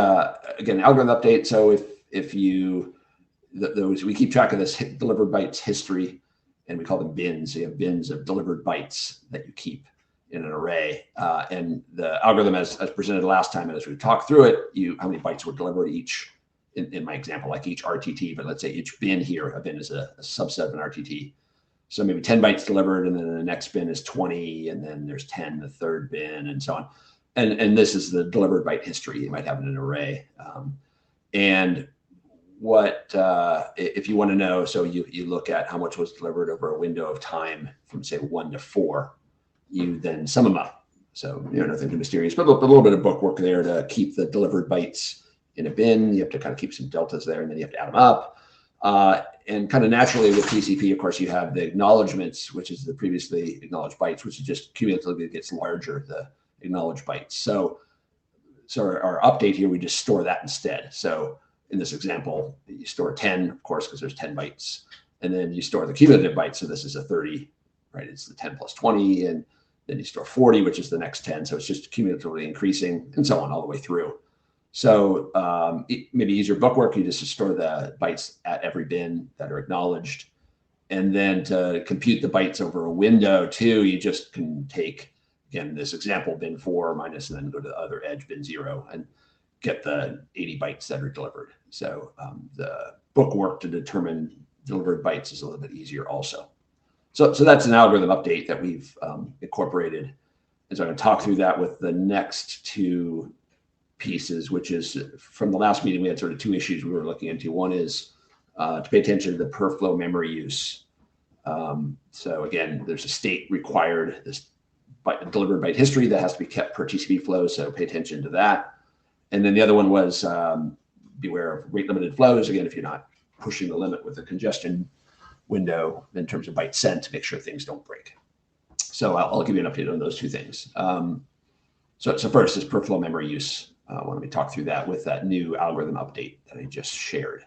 again, algorithm update. So if you those we keep track of this delivered bytes history, and we call them bins. So you have bins of delivered bytes that you keep in an array, and the algorithm as presented last time, and as we talked through it, how many bytes were delivered each. In my example, like each RTT, but let's say each bin here, a bin is a subset of an RTT. So maybe 10 bytes delivered, and then the next bin is 20, and then there's 10, the third bin, and so on. And this is the delivered byte history you might have in an array. And what, if you want to know, so you look at how much was delivered over a window of time from say 1 to 4, you then sum them up. So, nothing too mysterious, but a little bit of book work there to keep the delivered bytes in a bin. You have to kind of keep some deltas there, and then you have to add them up. And kind of naturally with TCP, of course, you have the acknowledgements, which is the previously acknowledged bytes, which is just cumulatively gets larger, the acknowledged bytes. So our update here, we just store that instead. So in this example, you store 10, of course, because there's 10 bytes, and then you store the cumulative bytes. So this is a 30, right? It's the 10 plus 20, and then you store 40, which is the next 10. So it's just cumulatively increasing, and so on all the way through. So maybe easier bookwork, you just store the bytes at every bin that are acknowledged. And then to compute the bytes over a window too, you just can take, again, this example, bin 4 minus, and then go to the other edge, bin 0, and get the 80 bytes that are delivered. So the bookwork to determine delivered bytes is a little bit easier also. So that's an algorithm update that we've incorporated. And so I'm going to talk through that with the next two pieces, which is from the last meeting, we had sort of two issues we were looking into. One is to pay attention to the per flow memory use. So again, there's a state required, this delivered byte history that has to be kept per TCP flow. So pay attention to that. And then the other one was beware of rate limited flows. Again, if you're not pushing the limit with the congestion window in terms of bytes sent, to make sure things don't break. So I'll give you an update on those two things. So first is per flow memory use. Let me talk through that with that new algorithm update that I just shared.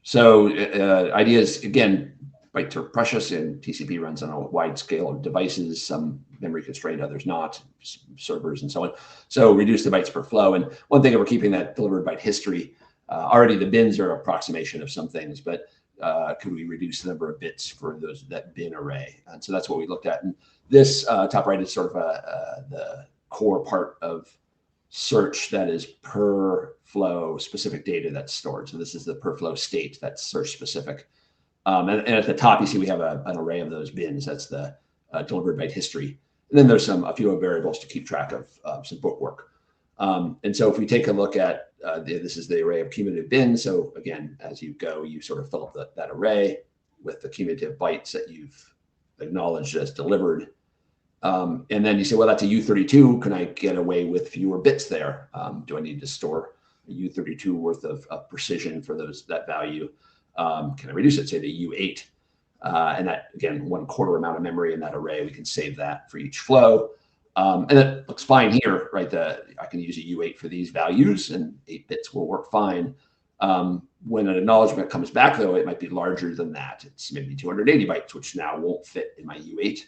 So ideas, again, bytes are precious, and TCP runs on a wide scale of devices, some memory constrained, others not, servers and so on. So reduce the bytes per flow. And one thing that we're keeping that delivered byte history, already the bins are an approximation of some things, but could we reduce the number of bits for that bin array? And so that's what we looked at. And this top right is sort of the core part of search that is per flow specific data that's stored. So this is the per flow state that's search specific. And at the top, you see we have an array of those bins. That's the delivered byte history. And then there's a few variables to keep track of, some bookwork. And so if we take a look at, this is the array of cumulative bins. So again, as you go, you sort of fill up that array with the cumulative bytes that you've acknowledged as delivered. And then you say, well, that's a U32. Can I get away with fewer bits there? Do I need to store a U32 worth of precision for that value? Can I reduce it, say to U8? And that, again, 1/4 amount of memory in that array, we can save that for each flow. And it looks fine here, right? I can use a U8 for these values, and 8 bits will work fine. When an acknowledgement comes back, though, it might be larger than that. It's maybe 280 bytes, which now won't fit in my U8.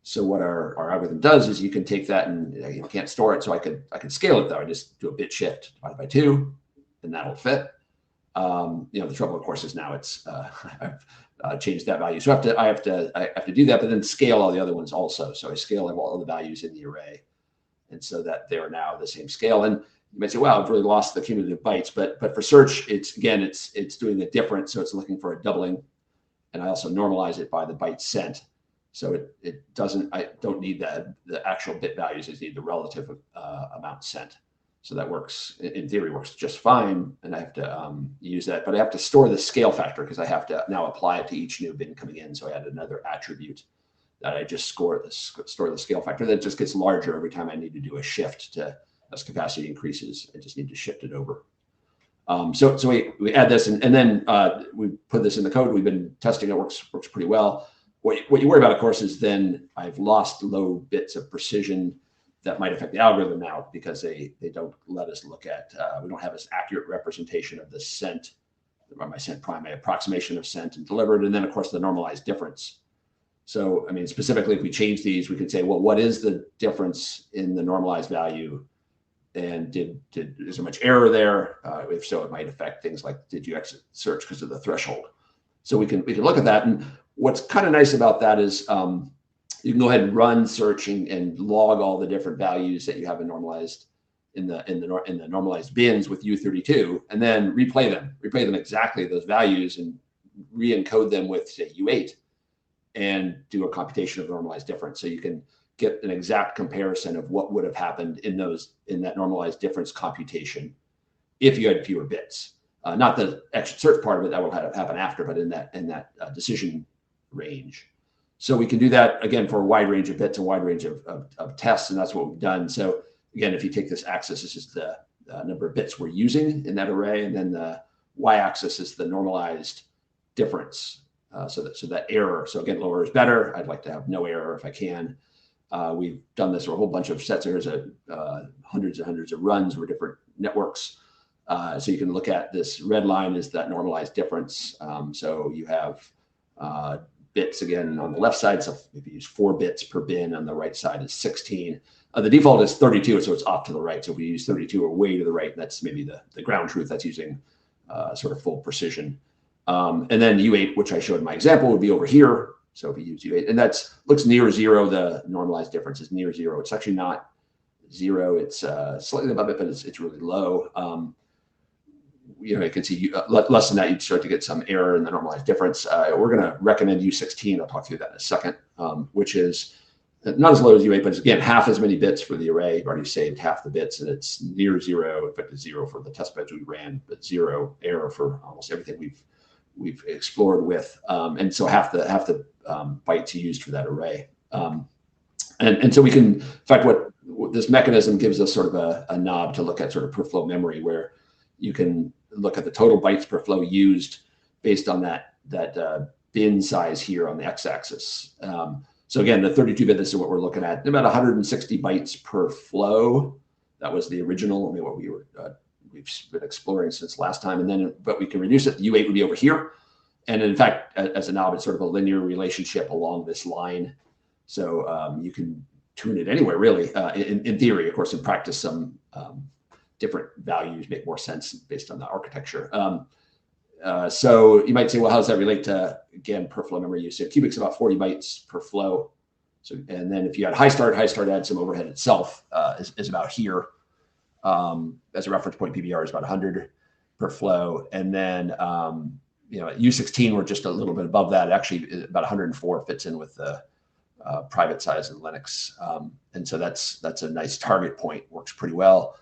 So what our algorithm does is you can take that, and you can't store it. So I could scale it though. I just do a bit shift, divide by 2, and that'll fit. The trouble, of course, is now it's I've changed that value. So I have to do that, but then scale all the other ones also. So I scale all the values in the array, and so that they're now the same scale. And you might say, "Wow, I've really lost the cumulative bytes." But for search, it's doing a difference. So it's looking for a doubling, and I also normalize it by the bytes sent. So I don't need the actual bit values. I just need the relative amount sent. So that works, in theory, works just fine. And I have to use that, but I have to store the scale factor because I have to now apply it to each new bin coming in. So I add another attribute that I just store the scale factor. That just gets larger every time I need to do a shift as capacity increases. I just need to shift it over. So we add this, and then we put this in the code. We've been testing it. Works pretty well. What you worry about, of course, is then I've lost low bits of precision that might affect the algorithm now, because they don't let us look at, we don't have as accurate representation of the sent, my sent prime, my approximation of sent and delivered, and then of course the normalized difference. So, I mean, specifically, if we change these, we could say, well, what is the difference in the normalized value? And is there much error there? If so, it might affect things like, did you exit search because of the threshold? So we can look at that. And what's kind of nice about that is you can go ahead and run searching and log all the different values that you have in normalized in the normalized bins with U32, and then replay them exactly those values, and re-encode them with, say, U8, and do a computation of normalized difference. So you can get an exact comparison of what would have happened in that normalized difference computation if you had fewer bits. Not the extra search part of it, that will happen after, but in that decision range. So we can do that again for a wide range of bits, a wide range of tests, and that's what we've done. So again, if you take this axis, this is the number of bits we're using in that array, and then the y-axis is the normalized difference. So that error. So again, lower is better. I'd like to have no error if I can. We've done this for a whole bunch of sets. There's hundreds and hundreds of runs for different networks. So you can look at this red line is that normalized difference. So you have bits again on the left side. So if you use 4 bits per bin, on the right side is 16. The default is 32, so it's off to the right. So if we use 32 or way to the right, that's maybe the ground truth. That's using sort of full precision. And then U8, which I showed in my example, would be over here. So if you use U8, and that's looks near 0, the normalized difference is near 0. It's actually not 0. It's slightly above it, but it's really low. You can see less than that, you'd start to get some error in the normalized difference. We're going to recommend U16. I'll talk through that in a second, which is not as low as U8, but it's again half as many bits for the array. You've already saved half the bits, and it's near 0. In fact, it's 0 for the test beds we ran, but 0 error for almost everything we've explored with. And so half the bytes used for that array. And so we can, in fact, what this mechanism gives us sort of a knob to look at sort of per flow memory, where you can look at the total bytes per flow used based on that bin size here on the x-axis. So again, the 32-bit, this is what we're looking at, about 160 bytes per flow. That was the original, what we've been exploring since last time. And then, but we can reduce it. U8 would be over here. And in fact, as a knob, it's sort of a linear relationship along this line. So you can tune it anywhere, really. In theory, of course, in practice, some different values make more sense based on the architecture. So you might say, well, how does that relate to, again, per flow memory use? So Cubic's about 40 bytes per flow. So, and then if you had high start adds some overhead itself, is about here. As a reference point, PBR is about 100 per flow. And then, at U16, we're just a little bit above that. Actually, about 104 fits in with the private size in Linux. And so that's a nice target point, works pretty well.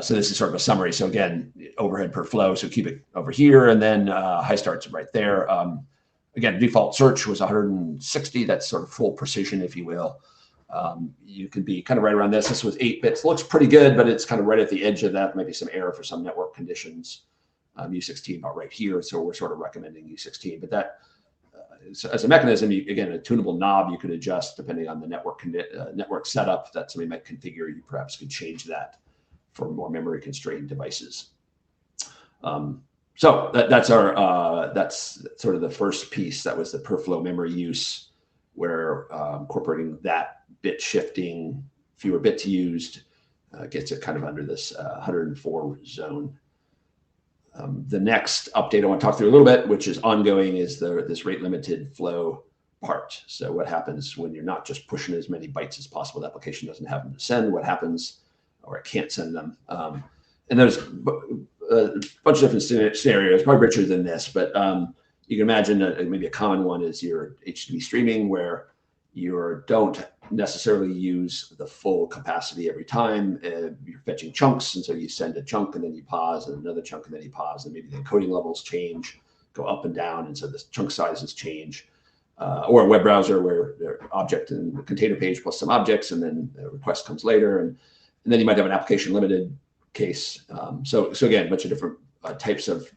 So this is sort of a summary. So again, overhead per flow, so Cubic over here, and then high starts right there. Again, default search was 160. That's sort of full precision, if you will. You could be kind of right around this. This was 8 bits. Looks pretty good, but it's kind of right at the edge of that. Maybe some error for some network conditions. U16 about right here. So we're sort of recommending U16. But that, as a mechanism, again, a tunable knob you could adjust depending on the network setup that somebody might configure. You perhaps could change that for more memory constrained devices. So that's sort of the first piece. That was the per flow memory use, where incorporating that bit shifting, fewer bits used, gets it kind of under this 104 zone. The next update I want to talk through a little bit, which is ongoing, is this rate limited flow part. So what happens when you're not just pushing as many bytes as possible, the application doesn't have them to send, what happens, or it can't send them. And there's a bunch of different scenarios, probably richer than this, but you can imagine maybe a common one is your HTTP streaming, where you don't necessarily use the full capacity every time. You're fetching chunks, and so you send a chunk and then you pause, and another chunk and then you pause, and maybe the encoding levels change, go up and down, and so the chunk sizes change. Or a web browser where the object and the container page plus some objects, and then the request comes later, and then you might have an application limited case. So again, a bunch of different types of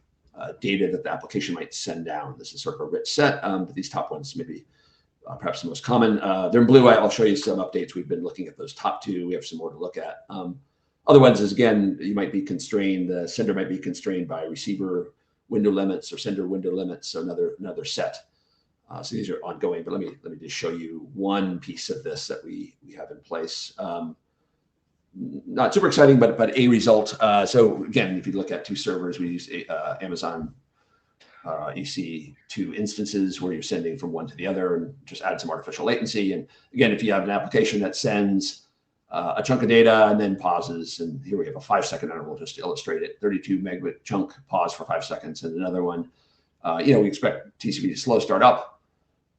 data that the application might send down. This is sort of a rich set, but these top ones maybe perhaps the most common. They're in blue. I'll show you some updates. We've been looking at those top two. We have some more to look at. Other ones is, again, you might be constrained, the sender might be constrained by receiver window limits or sender window limits, so another set. So these are ongoing, but let me just show you one piece of this that we have in place. Not super exciting, but a result. So again, if you look at two servers, we use Amazon EC2 instances where you're sending from one to the other and just add some artificial latency. And again, if you have an application that sends a chunk of data and then pauses, and here we have a 5-second interval just to illustrate it, 32 megabit chunk, pause for 5 seconds, and another one, we expect TCP to slow start up.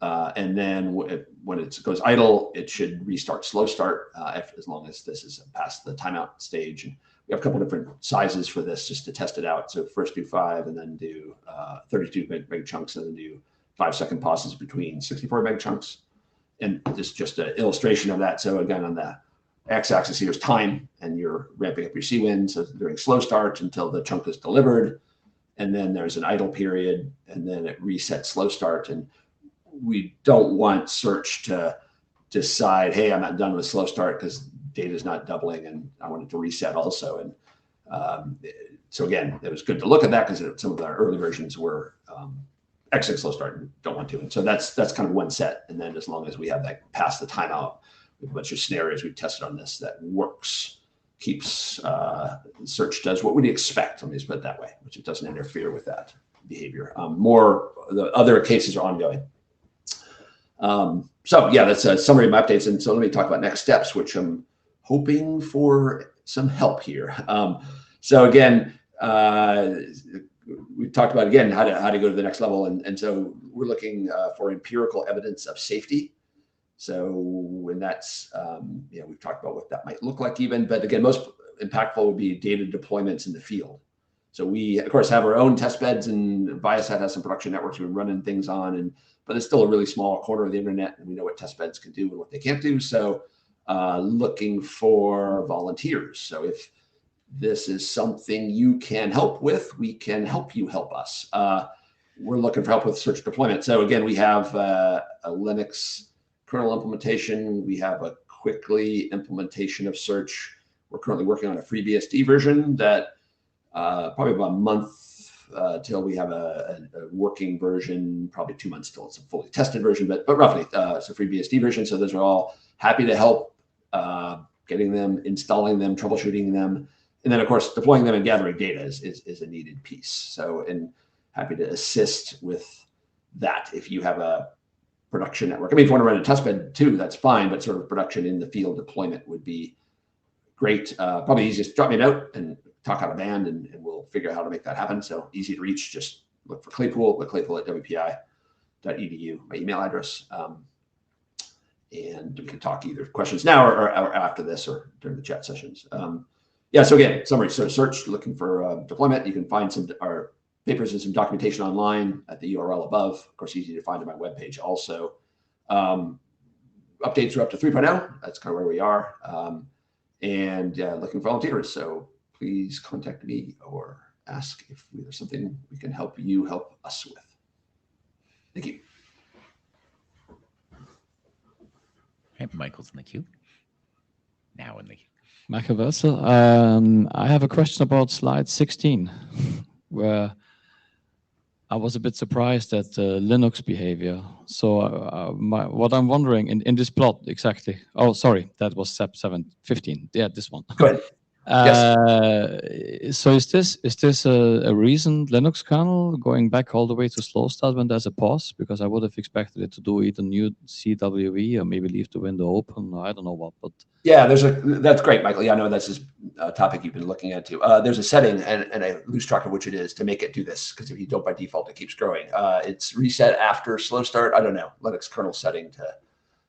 And then when it goes idle, it should restart slow start as long as this is past the timeout stage. And we have a couple different sizes for this just to test it out. So first do 5 and then do 32 meg chunks and then do 5-second pauses between 64 meg chunks. And this is just an illustration of that. So again, on the x-axis here is time, and you're ramping up your CWIN. So during slow start until the chunk is delivered. And then there's an idle period, and then it resets slow start. And we don't want search to decide, hey, I'm not done with slow start because data is not doubling and I want it to reset also. And so again, it was good to look at that because some of our early versions were exit slow start and don't want to. And so that's kind of one set. And then as long as we have that past the timeout, we have a bunch of scenarios we've tested on this that works, keeps search does what we'd expect, let me just put it that way, which it doesn't interfere with that behavior. More, the other cases are ongoing. So yeah, that's a summary of my updates. And so let me talk about next steps, which I'm hoping for some help here. So again, we talked about, again, how to go to the next level. And so we're looking for empirical evidence of safety. So when that's, we've talked about what that might look like even, but again, most impactful would be data deployments in the field. So we, of course, have our own test beds, and Viasat has some production networks we're running things on, but it's still a really small corner of the internet, and we know what test beds can do and what they can't do. So looking for volunteers. So if this is something you can help with, we can help you help us. We're looking for help with search deployment. So again, we have a Linux kernel implementation. We have a quickly implementation of search. We're currently working on a FreeBSD version that probably about a month till we have a working version, probably 2 months till it's a fully tested version, but roughly it's a FreeBSD version. So those are all happy to help getting them, installing them, troubleshooting them. And then of course, deploying them and gathering data is a needed piece. So, and happy to assist with that. If you have a production network, I mean, if you want to run a testbed too, that's fine, but sort of production in the field deployment would be great. Probably easiest, drop me a note and talk out of band, and we'll figure out how to make that happen. So easy to reach, just look for Claypool at wpi.edu, my email address. And we can talk either questions now or after this or during the chat sessions. Yeah, so again, summary, so search, looking for deployment. You can find some our papers and some documentation online at the URL above. Of course, easy to find on my webpage also. Updates are up to 3.0. That's kind of where we are. And looking for volunteers. So please contact me or ask if there's something we can help you help us with. Thank you. Right, Michael's in the queue. Now in the queue. Michael Wurzel, I have a question about slide 16, where I was a bit surprised at Linux behavior. So what I'm wondering in this plot exactly, oh, sorry, that was SEP 715. Yeah, this one. Go ahead. Yes. So is this a recent Linux kernel going back all the way to slow start when there's a pause? Because I would have expected it to do either new CWE or maybe leave the window open. Or I don't know what, but yeah, that's great, Michael. Yeah, I know that's just a topic you've been looking at too. There's a setting, and I lose track of which it is, to make it do this, because if you don't by default, it keeps growing. It's reset after slow start. I don't know, Linux kernel setting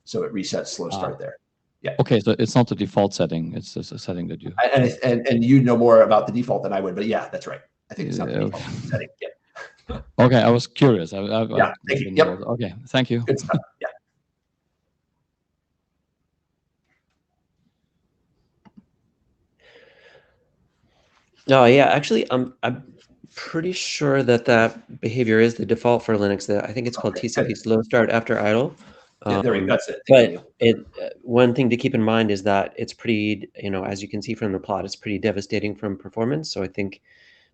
so it resets slow start there. Yeah. Okay, so it's not the default setting. It's just a setting that you and you know more about the default than I would, but yeah, that's right. I think it's not the default setting. Yeah. Okay, I was curious. Yeah. Thank you. Yep. Okay, thank you. Good stuff. Yeah. No, yeah, actually, I'm pretty sure that behavior is the default for Linux. I think it's called TCP slow start after idle. Yeah, there we go. That's it. Thank But you. one thing to keep in mind is that it's pretty, as you can see from the plot, it's pretty devastating from performance. So I think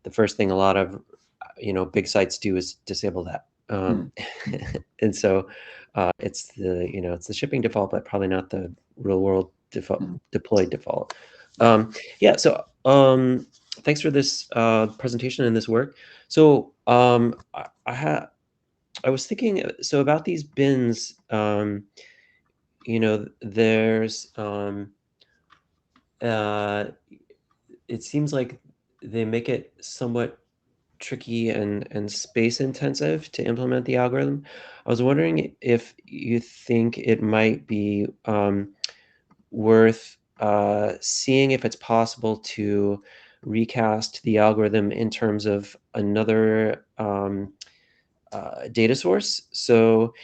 the first thing a lot of, big sites do is disable that. And so it's the shipping default, but probably not the real world deployed default. Yeah. So thanks for this presentation and this work. So I was thinking so about these bins. There's it seems like they make it somewhat tricky and space intensive to implement the algorithm. I was wondering if you think it might be worth seeing if it's possible to recast the algorithm in terms of another data source. So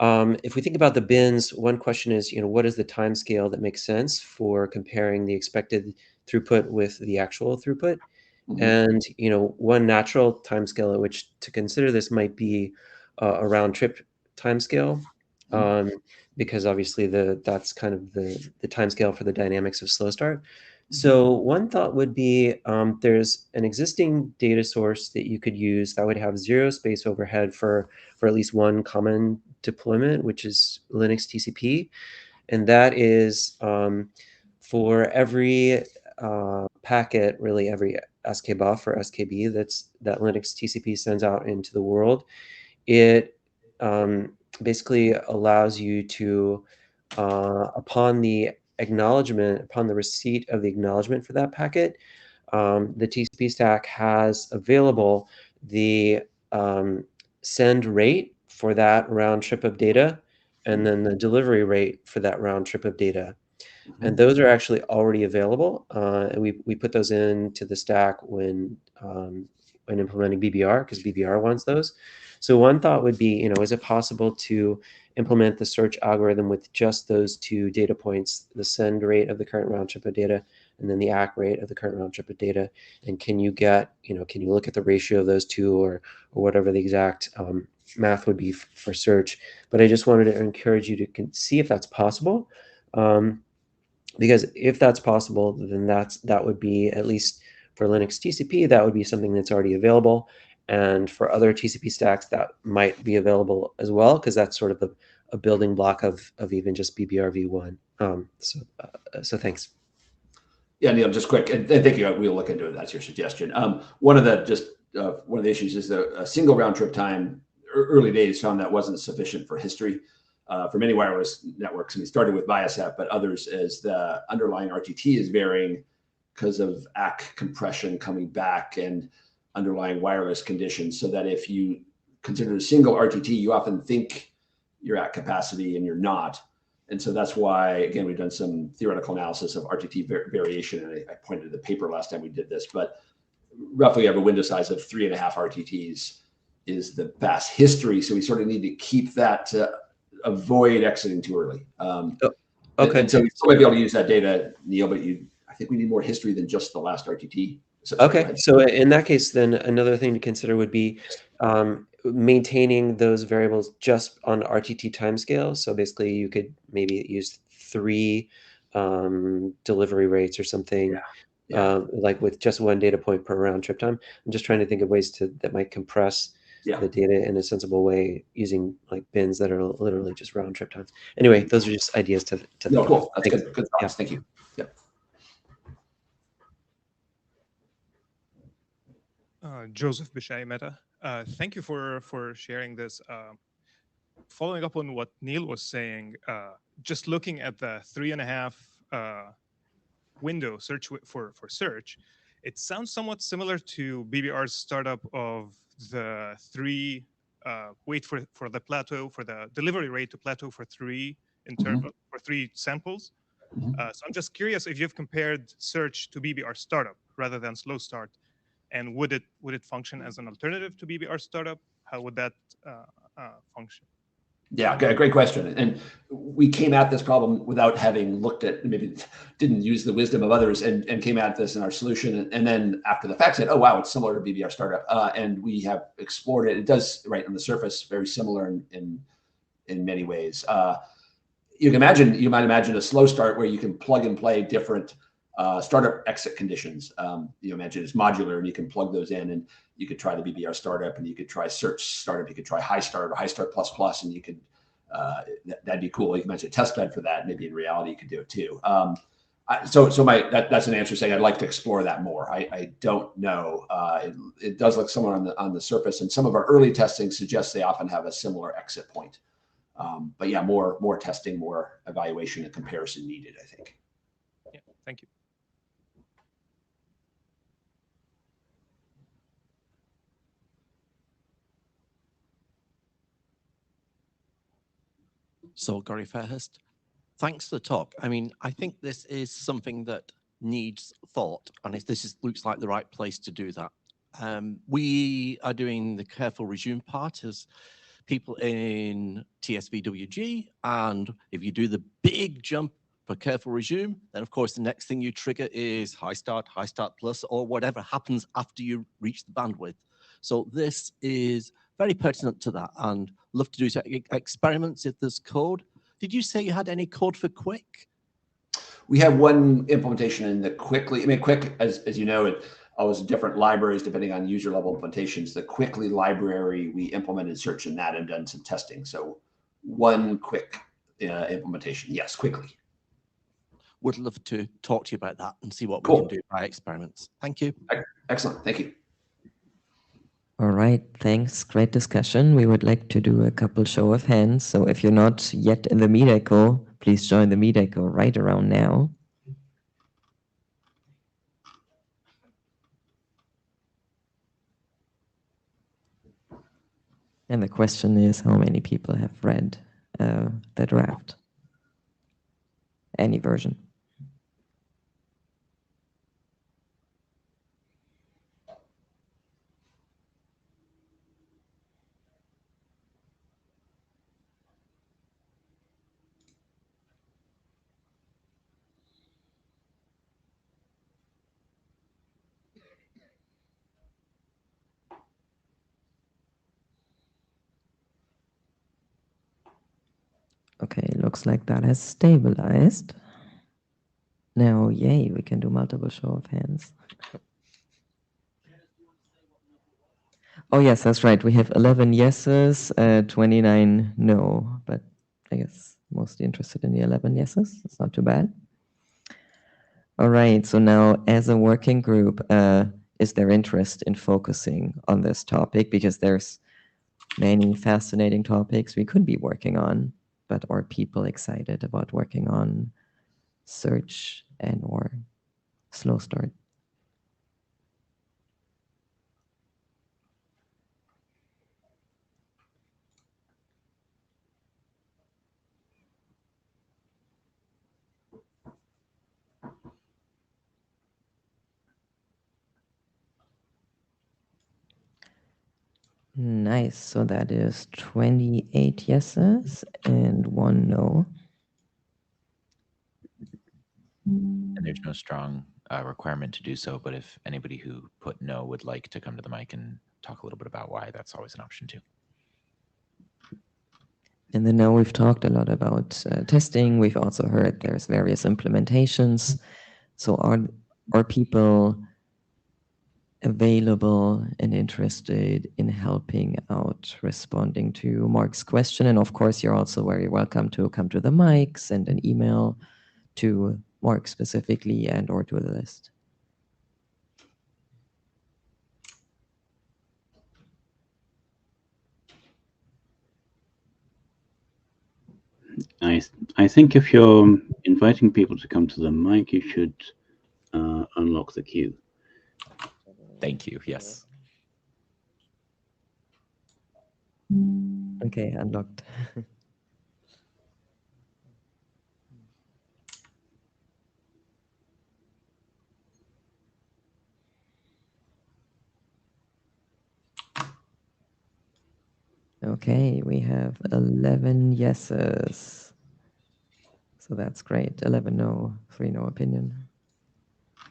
if we think about the bins, one question is, what is the time scale that makes sense for comparing the expected throughput with the actual throughput? And one natural time scale at which to consider this might be a round trip time scale, because obviously that's kind of the time scale for the dynamics of slow start. So one thought would be there's an existing data source that you could use that would have zero space overhead for at least one common deployment, which is Linux TCP. And that is for every packet, really every skbuf or skb that Linux TCP sends out into the world, it basically allows you to, upon the receipt of the acknowledgement for that packet, the TCP stack has available the send rate for that round trip of data, and then the delivery rate for that round trip of data. And those are actually already available. And we put those into the stack when implementing BBR, because BBR wants those. So one thought would be, is it possible to implement the search algorithm with just those two data points, the send rate of the current round trip of data, and then the ACK rate of the current round trip of data? And can you look at the ratio of those two, or whatever the exact math would be for search? But I just wanted to encourage you to see if that's possible. Because if that's possible, then that would be, at least for Linux TCP, that would be something that's already available. And for other TCP stacks, that might be available as well, because that's sort of a building block of even just BBR v1. So thanks. Yeah, Neil, just quick, and thank you. We'll look into it. That's your suggestion. One of the issues is a single round trip time. Early days found that wasn't sufficient for history. For many wireless networks, and we started with Viasat, but others, as the underlying RTT is varying because of ACK compression coming back and underlying wireless conditions, so that if you consider a single RTT, you often think you're at capacity and you're not. And so that's why, again, we've done some theoretical analysis of RTT variation, and I pointed to the paper last time we did this, but roughly you have a window size of 3.5 RTTs is the best history. So we sort of need to keep that to avoid exiting too early. Okay. And so we still might be able to use that data, Neil, but I think we need more history than just the last RTT. Okay. So in that case, then another thing to consider would be maintaining those variables just on RTT timescale. So basically you could maybe use 3 delivery rates or something, like with just 1 data point per round trip time. I'm just trying to think of ways that might compress the data in a sensible way, using like bins that are literally just round trip times. Anyway, those are just ideas to no, cool. That's good. Good thoughts. Thank you. Yep. Joseph Bishai Meta. Thank you for sharing this. Following up on what Neil was saying, just looking at the 3.5 window search for search, it sounds somewhat similar to BBR's startup of the 3 wait for the plateau, for the delivery rate to plateau for 3 interval for 3 samples. So I'm just curious if you've compared search to BBR startup rather than slow start, and would it function as an alternative to BBR startup? How would that function? Yeah, great question. And we came at this problem without having looked at, maybe didn't use the wisdom of others, and came at this in our solution. And then after the fact said, oh, wow, it's similar to BBR startup. And we have explored it. It does, right on the surface, very similar in many ways. you might imagine a slow start where you can plug and play different startup exit conditions. You imagine it's modular and you can plug those in, and you could try the BBR startup, and you could try search startup, you could try high start or high start plus plus, and you could that'd be cool. You can mention a test bed for that. Maybe in reality you could do it too. That's an answer saying I'd like to explore that more. I don't know. It does look somewhere on the surface, and some of our early testing suggests they often have a similar exit point. But yeah, more testing, more evaluation and comparison needed, I think. Yeah, thank you. So, Gary Fairhurst, thanks for the talk. I mean, I think this is something that needs thought, and looks like the right place to do that. We are doing the careful resume part as people in CCWG, and if you do the big jump for careful resume, then of course the next thing you trigger is high start plus, or whatever happens after you reach the bandwidth. So this is very pertinent to that, and love to do experiments if there's code. Did you say you had any code for Quick? We have one implementation in the Quickly. I mean, Quick, as you know, it always different libraries depending on user level implementations. The Quickly library, we implemented search in that and done some testing. So one Quick implementation, yes, Quickly. Would love to talk to you about that and see what Cool. we can do by experiments. Thank you. Excellent. Thank you. All right, thanks. Great discussion. We would like to do a couple show of hands. So if you're not yet in the Meet Echo, please join the Meet Echo right around now. And the question is, how many people have read the draft? Any version? Okay, looks like that has stabilized. Now, yay, we can do multiple show of hands. Oh, yes, that's right. We have 11 yeses, 29 no, but I guess mostly interested in the 11 yeses. It's not too bad. All right, so now as a working group, is there interest in focusing on this topic? Because there's many fascinating topics we could be working on, but are people excited about working on search and or slow start? Nice. So that is 28 yeses and 1 no. And there's no strong requirement to do so, but if anybody who put no would like to come to the mic and talk a little bit about why, that's always an option too. And then now we've talked a lot about testing. We've also heard there's various implementations. So are people available and interested in helping out responding to Mark's question? And of course, you're also very welcome to come to the mic, send an email to Mark specifically and or to the list. I think if you're inviting people to come to the mic, you should unlock the queue. Thank you. Yes. Okay, unlocked. Okay, we have 11 yeses. So that's great. 11 no, 3 no opinion.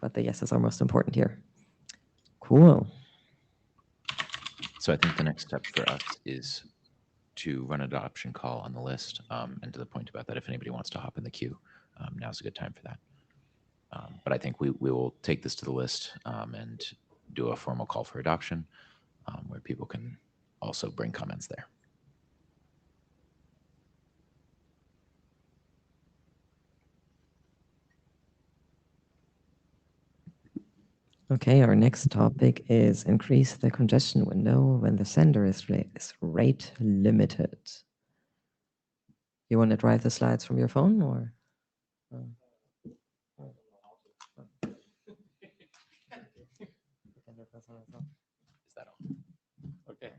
But the yeses are most important here. Cool. So I think the next step for us is to run an adoption call on the list. And to the point about that, if anybody wants to hop in the queue, now's a good time for that. But I think we will take this to the list and do a formal call for adoption where people can also bring comments there. Okay, our next topic is increase the congestion window when the sender is rate limited. You want to drive the slides from your phone or? Is that on? Okay.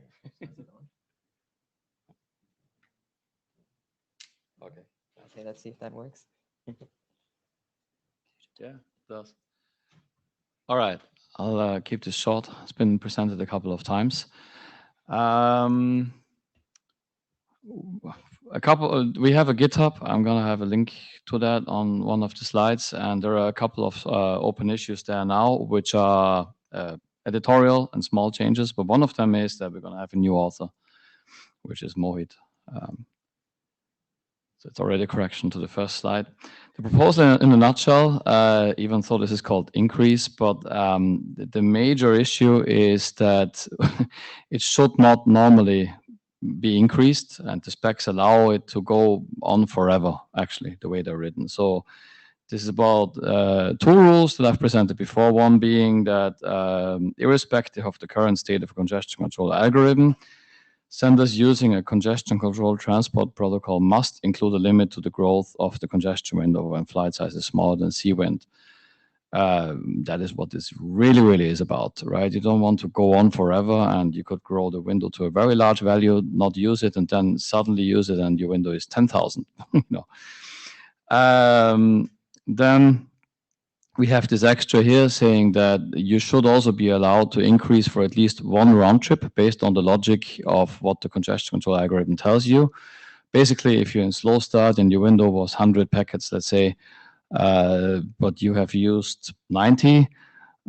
Okay, let's see if that works. Yeah, it does. All right, I'll keep this short. It's been presented a couple of times. We have a GitHub. I'm going to have a link to that on one of the slides. And there are a couple of open issues there now, which are editorial and small changes. But one of them is that we're going to have a new author, which is Mohit. So it's already a correction to the first slide. The proposal in a nutshell, even though this is called increase, but the major issue is that it should not normally be increased, and the specs allow it to go on forever, actually, the way they're written. So this is about two rules that I've presented before, one being that irrespective of the current state of congestion control algorithm, senders using a congestion control transport protocol must include a limit to the growth of the congestion window when flight size is smaller than sea wind. That is what this really is about, right? You don't want to go on forever, and you could grow the window to a very large value, not use it, and then suddenly use it, and your window is 10,000. You know. Then we have this extra here saying that you should also be allowed to increase for at least one round trip based on the logic of what the congestion control algorithm tells you. Basically, if you're in slow start and your window was 100 packets, let's say, but you have used 90,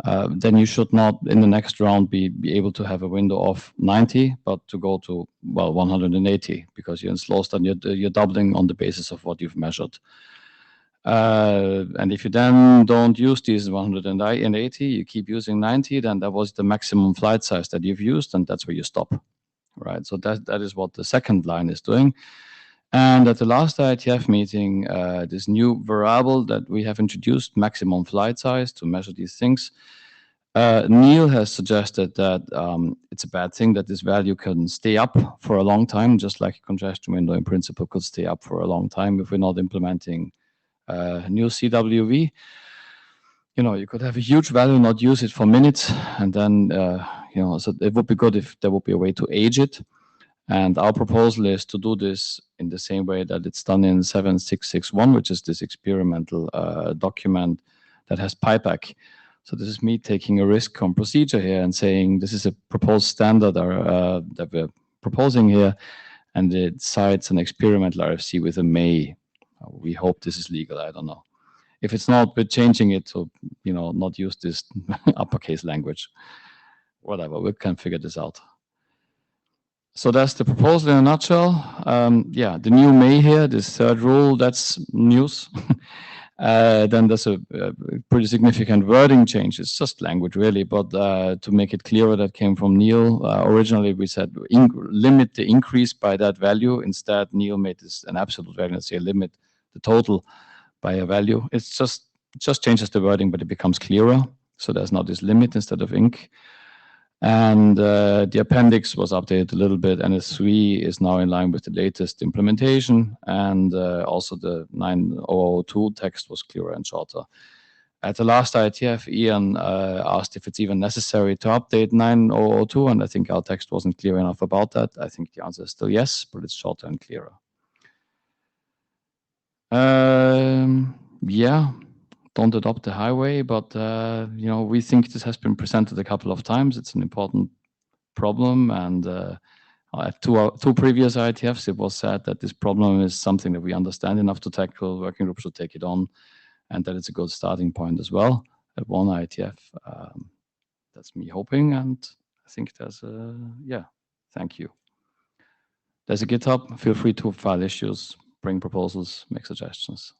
then you should not in the next round be able to have a window of 90, but to go to, well, 180 because you're in slow start, you're doubling on the basis of what you've measured. And if you then don't use these 180, you keep using 90, then that was the maximum flight size that you've used, and that's where you stop, right? So that is what the second line is doing. And at the last IETF meeting, this new variable that we have introduced, maximum flight size, to measure these things, Neil has suggested that it's a bad thing that this value can stay up for a long time, just like a congestion window in principle could stay up for a long time if we're not implementing new CCWG. You know, you could have a huge value, not use it for minutes, and then, you know, so it would be good if there would be a way to age it. And our proposal is to do this in the same way that it's done in 7661, which is this experimental document that has pieback. So this is me taking a risk on procedure here and saying this is a proposed standard that we're proposing here, and it cites an experimental RFC with a may. We hope this is legal. I don't know. If it's not, we're changing it to, you know, not use this uppercase language. Whatever, we can figure this out. So that's the proposal in a nutshell. Yeah, the new may here, this third rule, that's news. Then there's a pretty significant wording change. It's just language, really, but to make it clearer, that came from Neil. Originally, we said limit the increase by that value. Instead, Neil made this an absolute value and say limit the total by a value. It's just changes the wording, but it becomes clearer. So there's now this limit instead of inc. And the appendix was updated a little bit. NS3 is now in line with the latest implementation. And also the 9002 text was clearer and shorter. At the last IETF, Ian asked if it's even necessary to update 9002. And I think our text wasn't clear enough about that. I think the answer is still yes, but it's shorter and clearer. Yeah, don't adopt the highway, but you know, we think this has been presented a couple of times. It's an important problem, and at two previous IETFs, it was said that this problem is something that we understand enough to tackle. Working group should take it on, and that it's a good starting point as well at one IETF. That's me hoping, and I think there's yeah. Thank you. There's a GitHub. Feel free to file issues, bring proposals, make suggestions.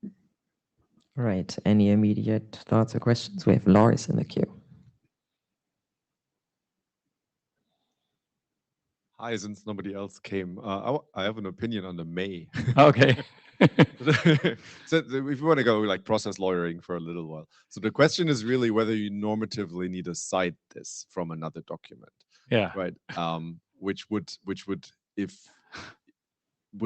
All right. Any immediate thoughts or questions? We have Lars in the queue. Hi, since nobody else came, I have an opinion on the May. Okay. So if you want to go like process lawyering for a little while. So the question is really whether you normatively need to cite this from another document. Yeah. Right. Which would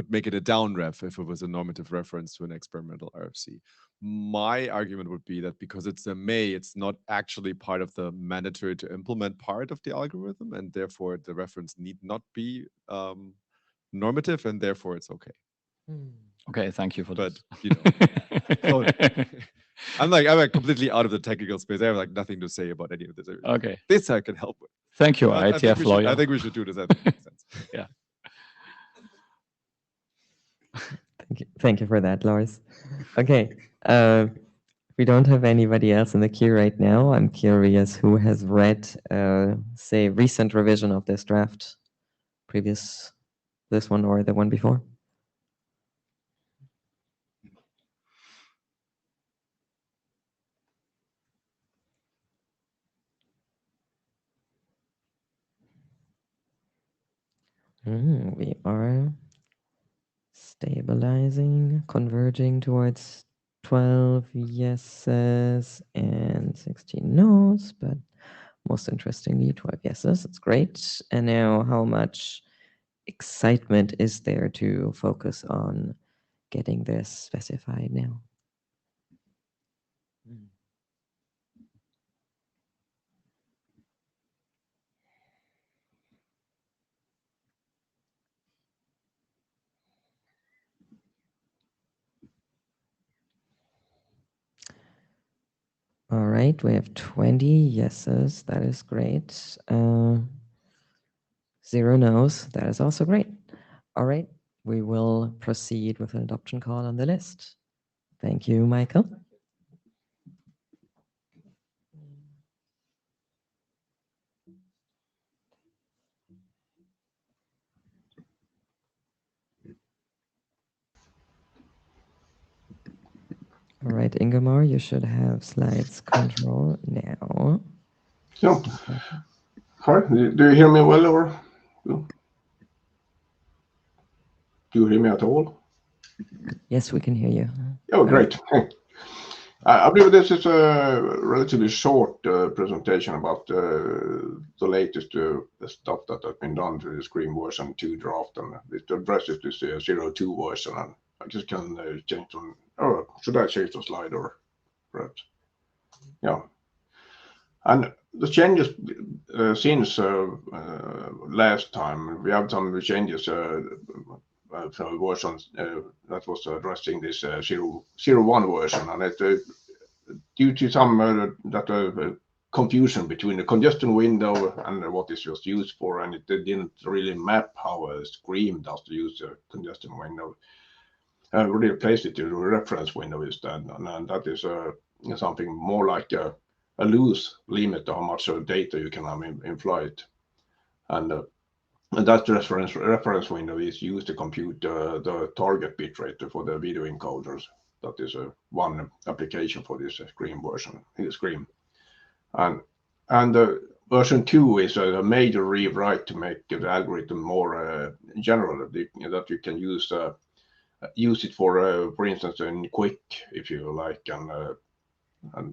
make it a downref if it was a normative reference to an experimental RFC. My argument would be that because it's a May, it's not actually part of the mandatory to implement part of the algorithm, and therefore the reference need not be normative, and therefore it's okay. Okay, thank you for but, this. You know, so I'm like completely out of the technical space. I have like nothing to say about any of this. Okay. This I can help with. Thank you, I think IETF lawyer. I think we should do this. I think it makes sense. Yeah. Thank you for that, Lars. Okay. We don't have anybody else in the queue right now. I'm curious who has read, say, recent revision of this draft, this one or the one before. We are stabilizing, converging towards 12 yeses and 16 nos, but most interestingly, 12 yeses. It's great. And now, how much excitement is there to focus on getting this specified now? All right, we have 20 yeses. That is great. 0 no's. That is also great. All right, we will proceed with an adoption call on the list. Thank you, Michael. All right, Ingemar, you should have slides control now. Yeah. Hi, do you hear me well or? No? Do you hear me at all? Yes, we can hear you. Oh, great. I believe this is a relatively short presentation about the latest stuff that has been done to the Scream version 2 draft, and it addresses this 0.2 version, and I just can change on, or should I change the slide or perhaps? Yeah. And the changes since last time, we have some changes from versions that was addressing this 0.1 version, and it due to some confusion between the congestion window and what it was used for, and it didn't really map how a Scream does to use a congestion window. We replaced it to the reference window instead, and that is something more like a loose limit to how much data you can have in flight, and that reference window is used to compute the target bitrate for the video encoders. That is one application for this Scream version, Scream, and version 2 is a major rewrite to make the algorithm more general, that you can use it for instance, in Quick, if you like, and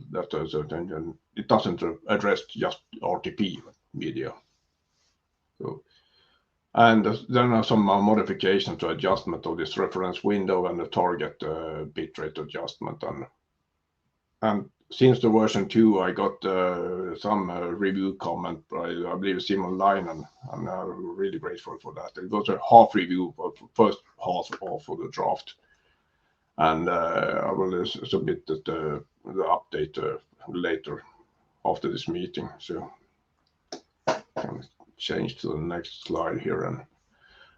that is, and it doesn't address just RTP video. So, and then are some modifications to adjustment of this reference window and the target bitrate adjustment, and since the version 2, I got some review comment by, I believe, Simon Line, and I'm really grateful for that. It was a half review, first half of the draft, and I will submit the update later after this meeting. So I can change to the next slide here,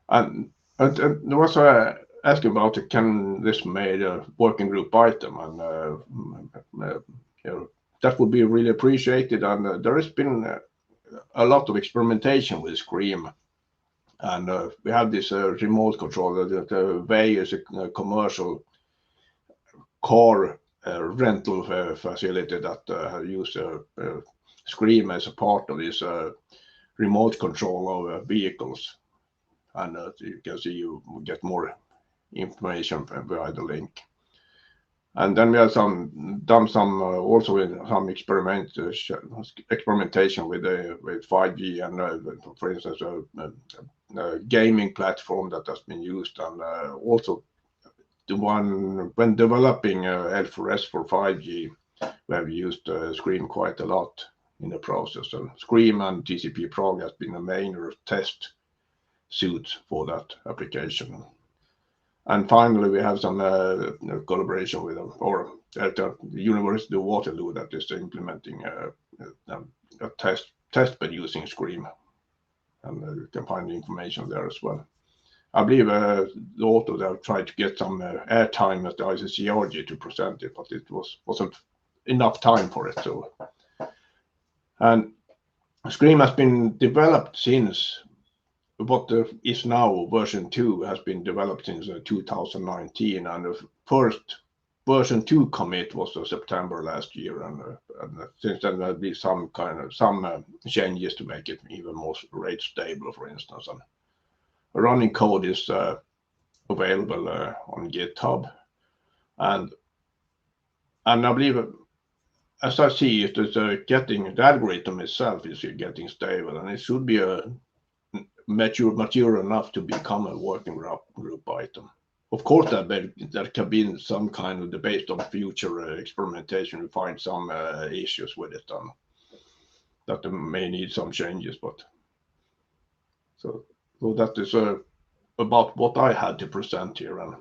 and there was asking about can this made a working group item, and that would be really appreciated. And there has been a lot of experimentation with Scream And we have this remote control that Way is a commercial car rental facility that use Scream as a part of this remote control of vehicles. And you can see you get more information via the link. And then we have done some also in some experimentation with 5G and for instance a gaming platform that has been used, and also the one when developing L4S for 5G, we have used Scream quite a lot in the process, and Scream and TCP Prog has been a main test suite for that application. And finally, we have some collaboration with them, or at the University of Waterloo that is implementing a test bed using Scream, and you can find the information there as well. I believe the author there tried to get some airtime at the ICCRG to present it, but it wasn't enough time for it. So, and Scream has been developed since. What is now version 2 has been developed since 2019, and the first version 2 commit was September last year, and since then there'll be some changes to make it even more rate stable, for instance. And running code is available on GitHub, and I believe, as I see it, is getting the algorithm itself is getting stable, and it should be a mature enough to become a working group item. Of course, there can be some kind of debate on future experimentation. We find some issues with it, that may need some changes. But so that is about what I had to present here, and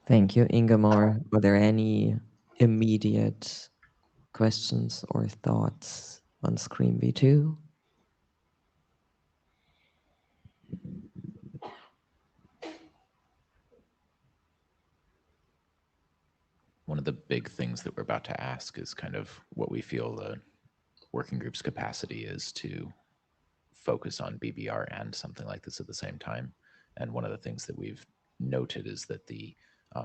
Thank you, Ingemar. Were there any immediate questions or thoughts on Scream v2? One of the big things that we're about to ask is kind of what we feel the working group's capacity is to focus on BBR and something like this at the same time. And one of the things that we've noted is that the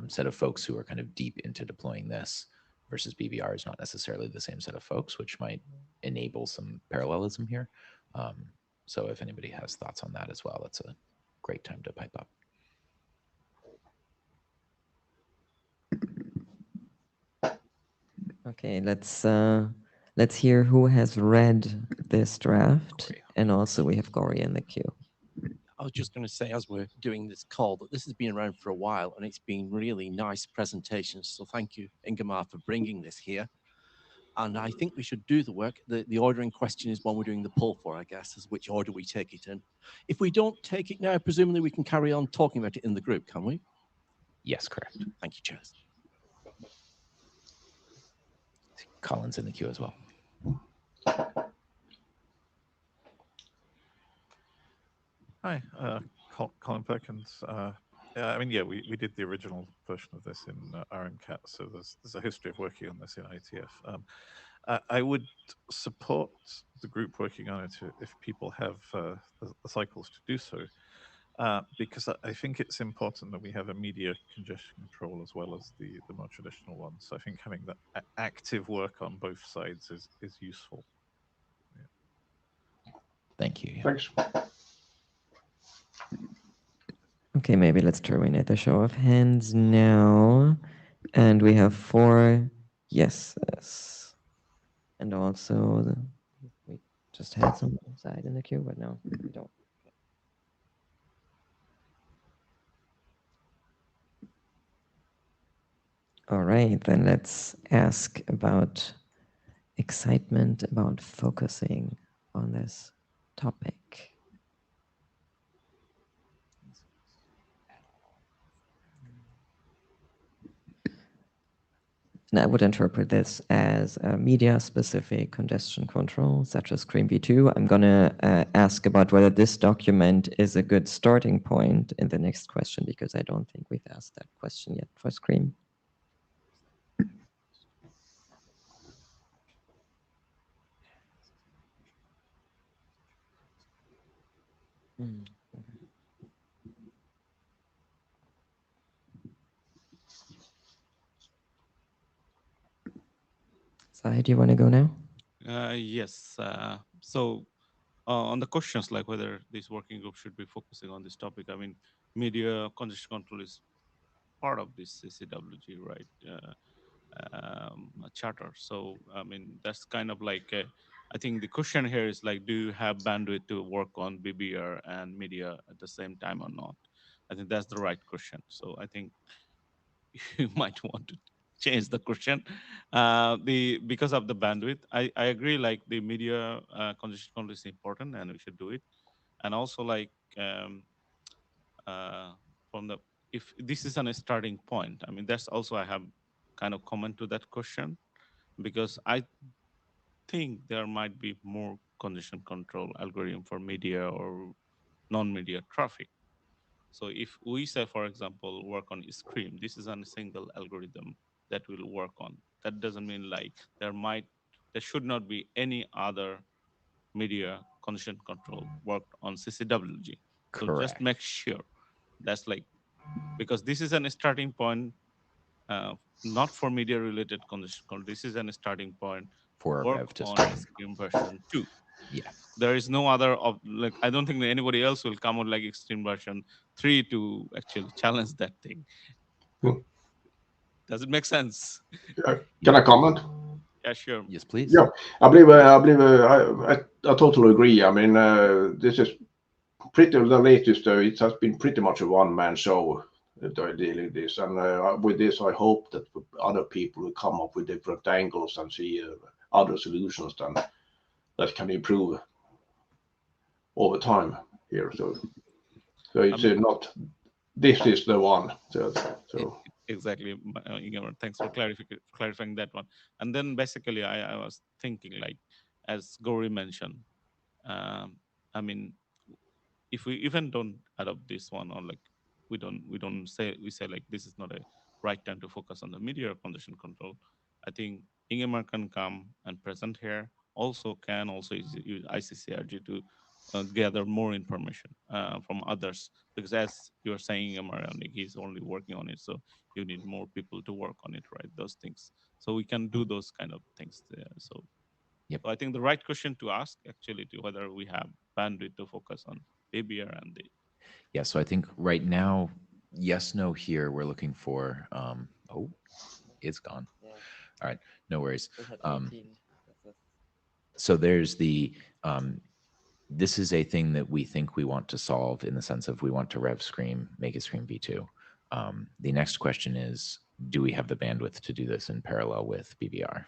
set of folks who are kind of deep into deploying this versus BBR is not necessarily the same set of folks, which might enable some parallelism here. So if anybody has thoughts on that as well, it's a great time to pipe up. Okay, let's hear who has read this draft, and also we have Gori in the queue. I was just going to say, as we're doing this call, that this has been around for a while, and it's been really nice presentations. So thank you, Ingemar, for bringing this here. And I think we should do the work. The ordering question is one we're doing the poll for, I guess, is which order we take it in. If we don't take it now, presumably we can carry on talking about it in the group, can we? Yes, correct. Thank you, Chaz. Colin's in the queue as well. Hi, Colin Perkins. I mean, yeah, we did the original version of this in RMCAT, so there's a history of working on this in IETF. I would support the group working on it if people have the cycles to do so, because I think it's important that we have a media congestion control as well as the more traditional one. So I think having that active work on both sides is useful. Yeah. Thank you. Yeah. Thanks. Okay, maybe let's terminate the show of hands now. And we have 4 yeses. And also, we just had some side in the queue, but no, we don't. All right, then let's ask about excitement about focusing on this topic. And I would interpret this as a media-specific congestion control, such as Scream v2. I'm going to ask about whether this document is a good starting point in the next question, because I don't think we've asked that question yet for Scream. Sai, do you want to go now? Yes. So on the questions like whether this working group should be focusing on this topic, I mean, media congestion control is part of this CCWG, right? Charter. So I mean, that's kind of like I think the question here is like, do you have bandwidth to work on BBR and media at the same time or not? I think that's the right question. So I think you might want to change the question. Because of the bandwidth, I agree. Like the media congestion control is important, and we should do it. And also like from the if this is a starting point, I mean that's also I have kind of comment to that question, because I think there might be more congestion control algorithm for media or non-media traffic. So if we say, for example, work on Scream, this is a single algorithm that will work on. That doesn't mean like there should not be any other media congestion control worked on CCWG. So just Correct. make sure that's like, because this is a starting point, not for media related congestion control. This is a starting point For a work rev to on stream. Scream version 2. Yeah. There is no other of like, I don't think that anybody else will come out like Extreme version 3 to actually challenge that thing. Does it make sense? Can I comment? Yeah, sure. Yes, please. Yeah, I believe I totally agree. I mean, this is pretty the latest. It has been pretty much a one-man show dealing with this, and with this, I hope that other people will come up with different angles and see other solutions that can improve over time here. So it's not. This is the one. So. Exactly, Ingemar. Thanks for clarifying that one. And then basically, I was thinking like, as Gauri mentioned, I mean, if we even don't adopt this one, or like we say like this is not a right time to focus on the media congestion control, I think Ingemar can come and present here. Also can also use ICCRG to gather more information from others, because as you're saying, Ingemar, he's only working on it, so you need more people to work on it, right? Those things. So we can do those kind of things there. So, yep. So I think the right question to ask actually to whether we have bandwidth to focus on BBR and the. Yeah, so I think right now, yes, no, here we're looking for, oh, it's gone. Yeah. All right, no worries. So there's the, this is a thing that we think we want to solve in the sense of we want to rev Scream, make it Scream v2. The next question is, do we have the bandwidth to do this in parallel with BBR?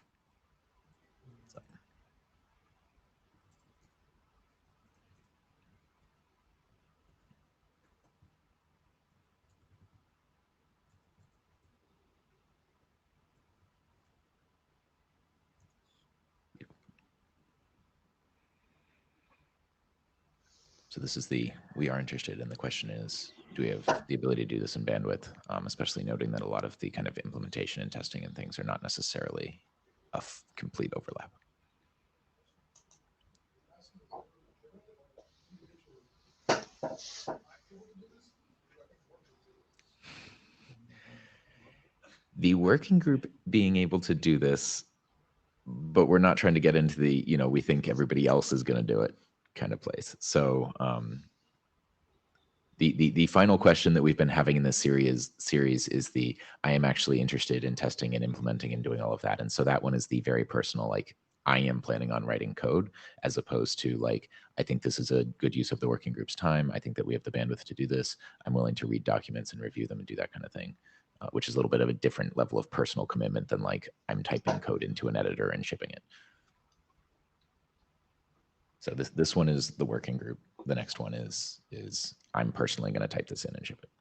So this is we are interested, and the question is, do we have the ability to do this in bandwidth, especially noting that a lot of the kind of implementation and testing and things are not necessarily a complete overlap. The working group being able to do this, but we're not trying to get into the, we think everybody else is going to do it kind of place. So the final question that we've been having in this series is the, I am actually interested in testing and implementing and doing all of that. And so that one is the very personal, like, I am planning on writing code, as opposed to like, I think this is a good use of the working group's time. I think that we have the bandwidth to do this. I'm willing to read documents and review them and do that kind of thing, which is a little bit of a different level of personal commitment than like, I'm typing code into an editor and shipping it. So this one is the working group. The next one is I'm personally going to type this in and ship it.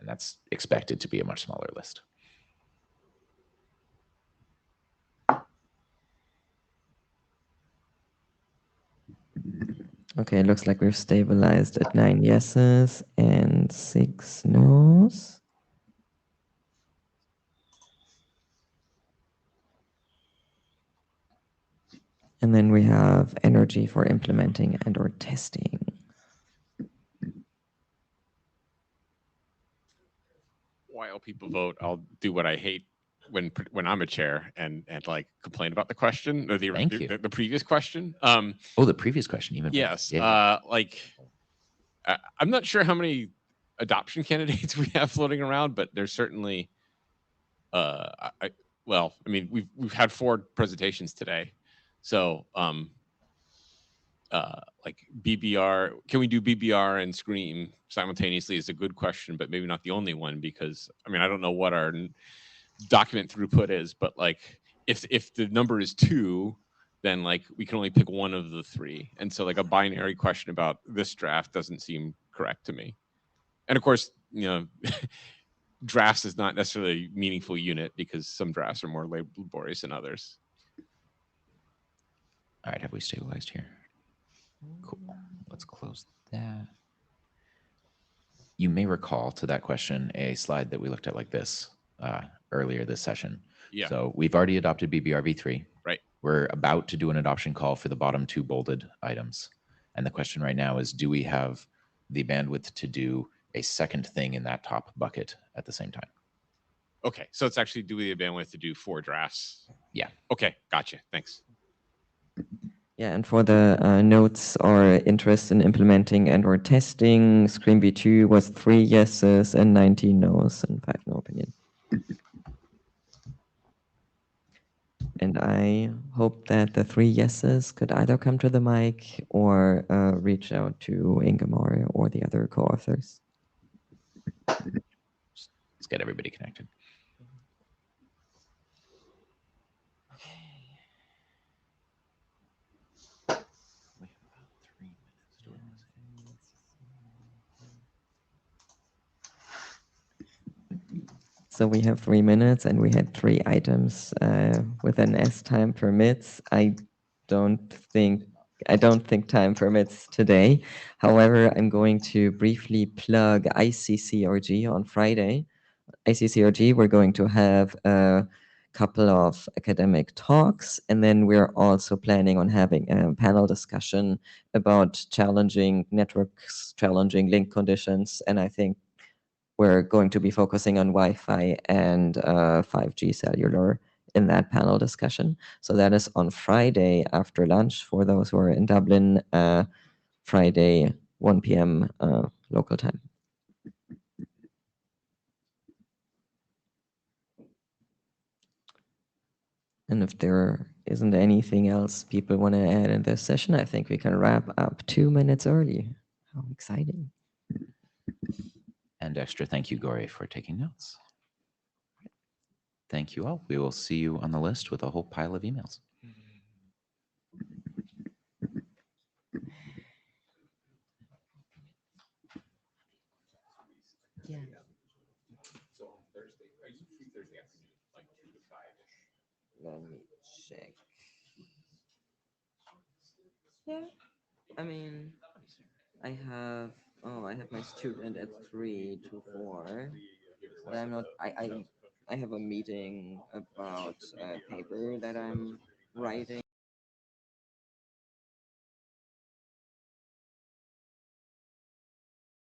And that's expected to be a much smaller list. Okay, it looks like we've stabilized at 9 yeses and 6 nos. And then we have energy for implementing and or testing. the vote, I'll do what I hate when I'm a chair and like complain about the question or Thank you. the previous question. Oh, the previous question even. better. Yes. Yeah. Like I'm not sure how many adoption candidates we have floating around, but there's certainly well, I mean, we've had 4 presentations today. So like BBR, can we do BBR and Scream simultaneously is a good question, but maybe not the only one, because I mean, I don't know what our document throughput is, but like if the number is 2, then like we can only pick one of the 3. And so like a binary question about this draft doesn't seem correct to me. And of course, you know, drafts is not necessarily a meaningful unit because some drafts are more laborious than others. All right, have we stabilized here? Cool. Let's close that. You may recall to that question a slide that we looked at like this earlier this session. Yeah. So we've already adopted BBRv3. Right. We're about to do an adoption call for the bottom 2 bolded items. And the question right now is, do we have the bandwidth to do a second thing in that top bucket at the same time? Okay, so it's actually, do we have bandwidth to do 4 drafts? Yeah. Okay, gotcha. Thanks. Yeah, and for the notes or interest in implementing and/or testing, Scream B2 was 3 yeses and 19 no's and 5 no opinion. And I hope that the 3 yeses could either come to the mic or reach out to Ingemar or the other co-authors. Let's get everybody connected. So we have 3 minutes and we had 3 items within as time permits. I don't think time permits today. However, I'm going to briefly plug ICCRG on Friday. ICCRG, we're going to have a couple of academic talks, and then we're also planning on having a panel discussion about challenging networks, challenging link conditions, and I think we're going to be focusing on Wi-Fi and 5G cellular in that panel discussion. So that is on Friday after lunch for those who are in Dublin, Friday, 1 p.m. Local time. And if there isn't anything else people want to add in this session, I think we can wrap up 2 minutes early. How exciting. And extra thank you, Gori, for taking notes. Thank you all. We will see you on the list with a whole pile of emails. Yeah. So on Thursday, are you free Thursday afternoon, like 2 to 5-ish? Let me check. Yeah. I mean, I have my student at 3 to 4, but I'm not, I have a meeting about a paper that I'm writing.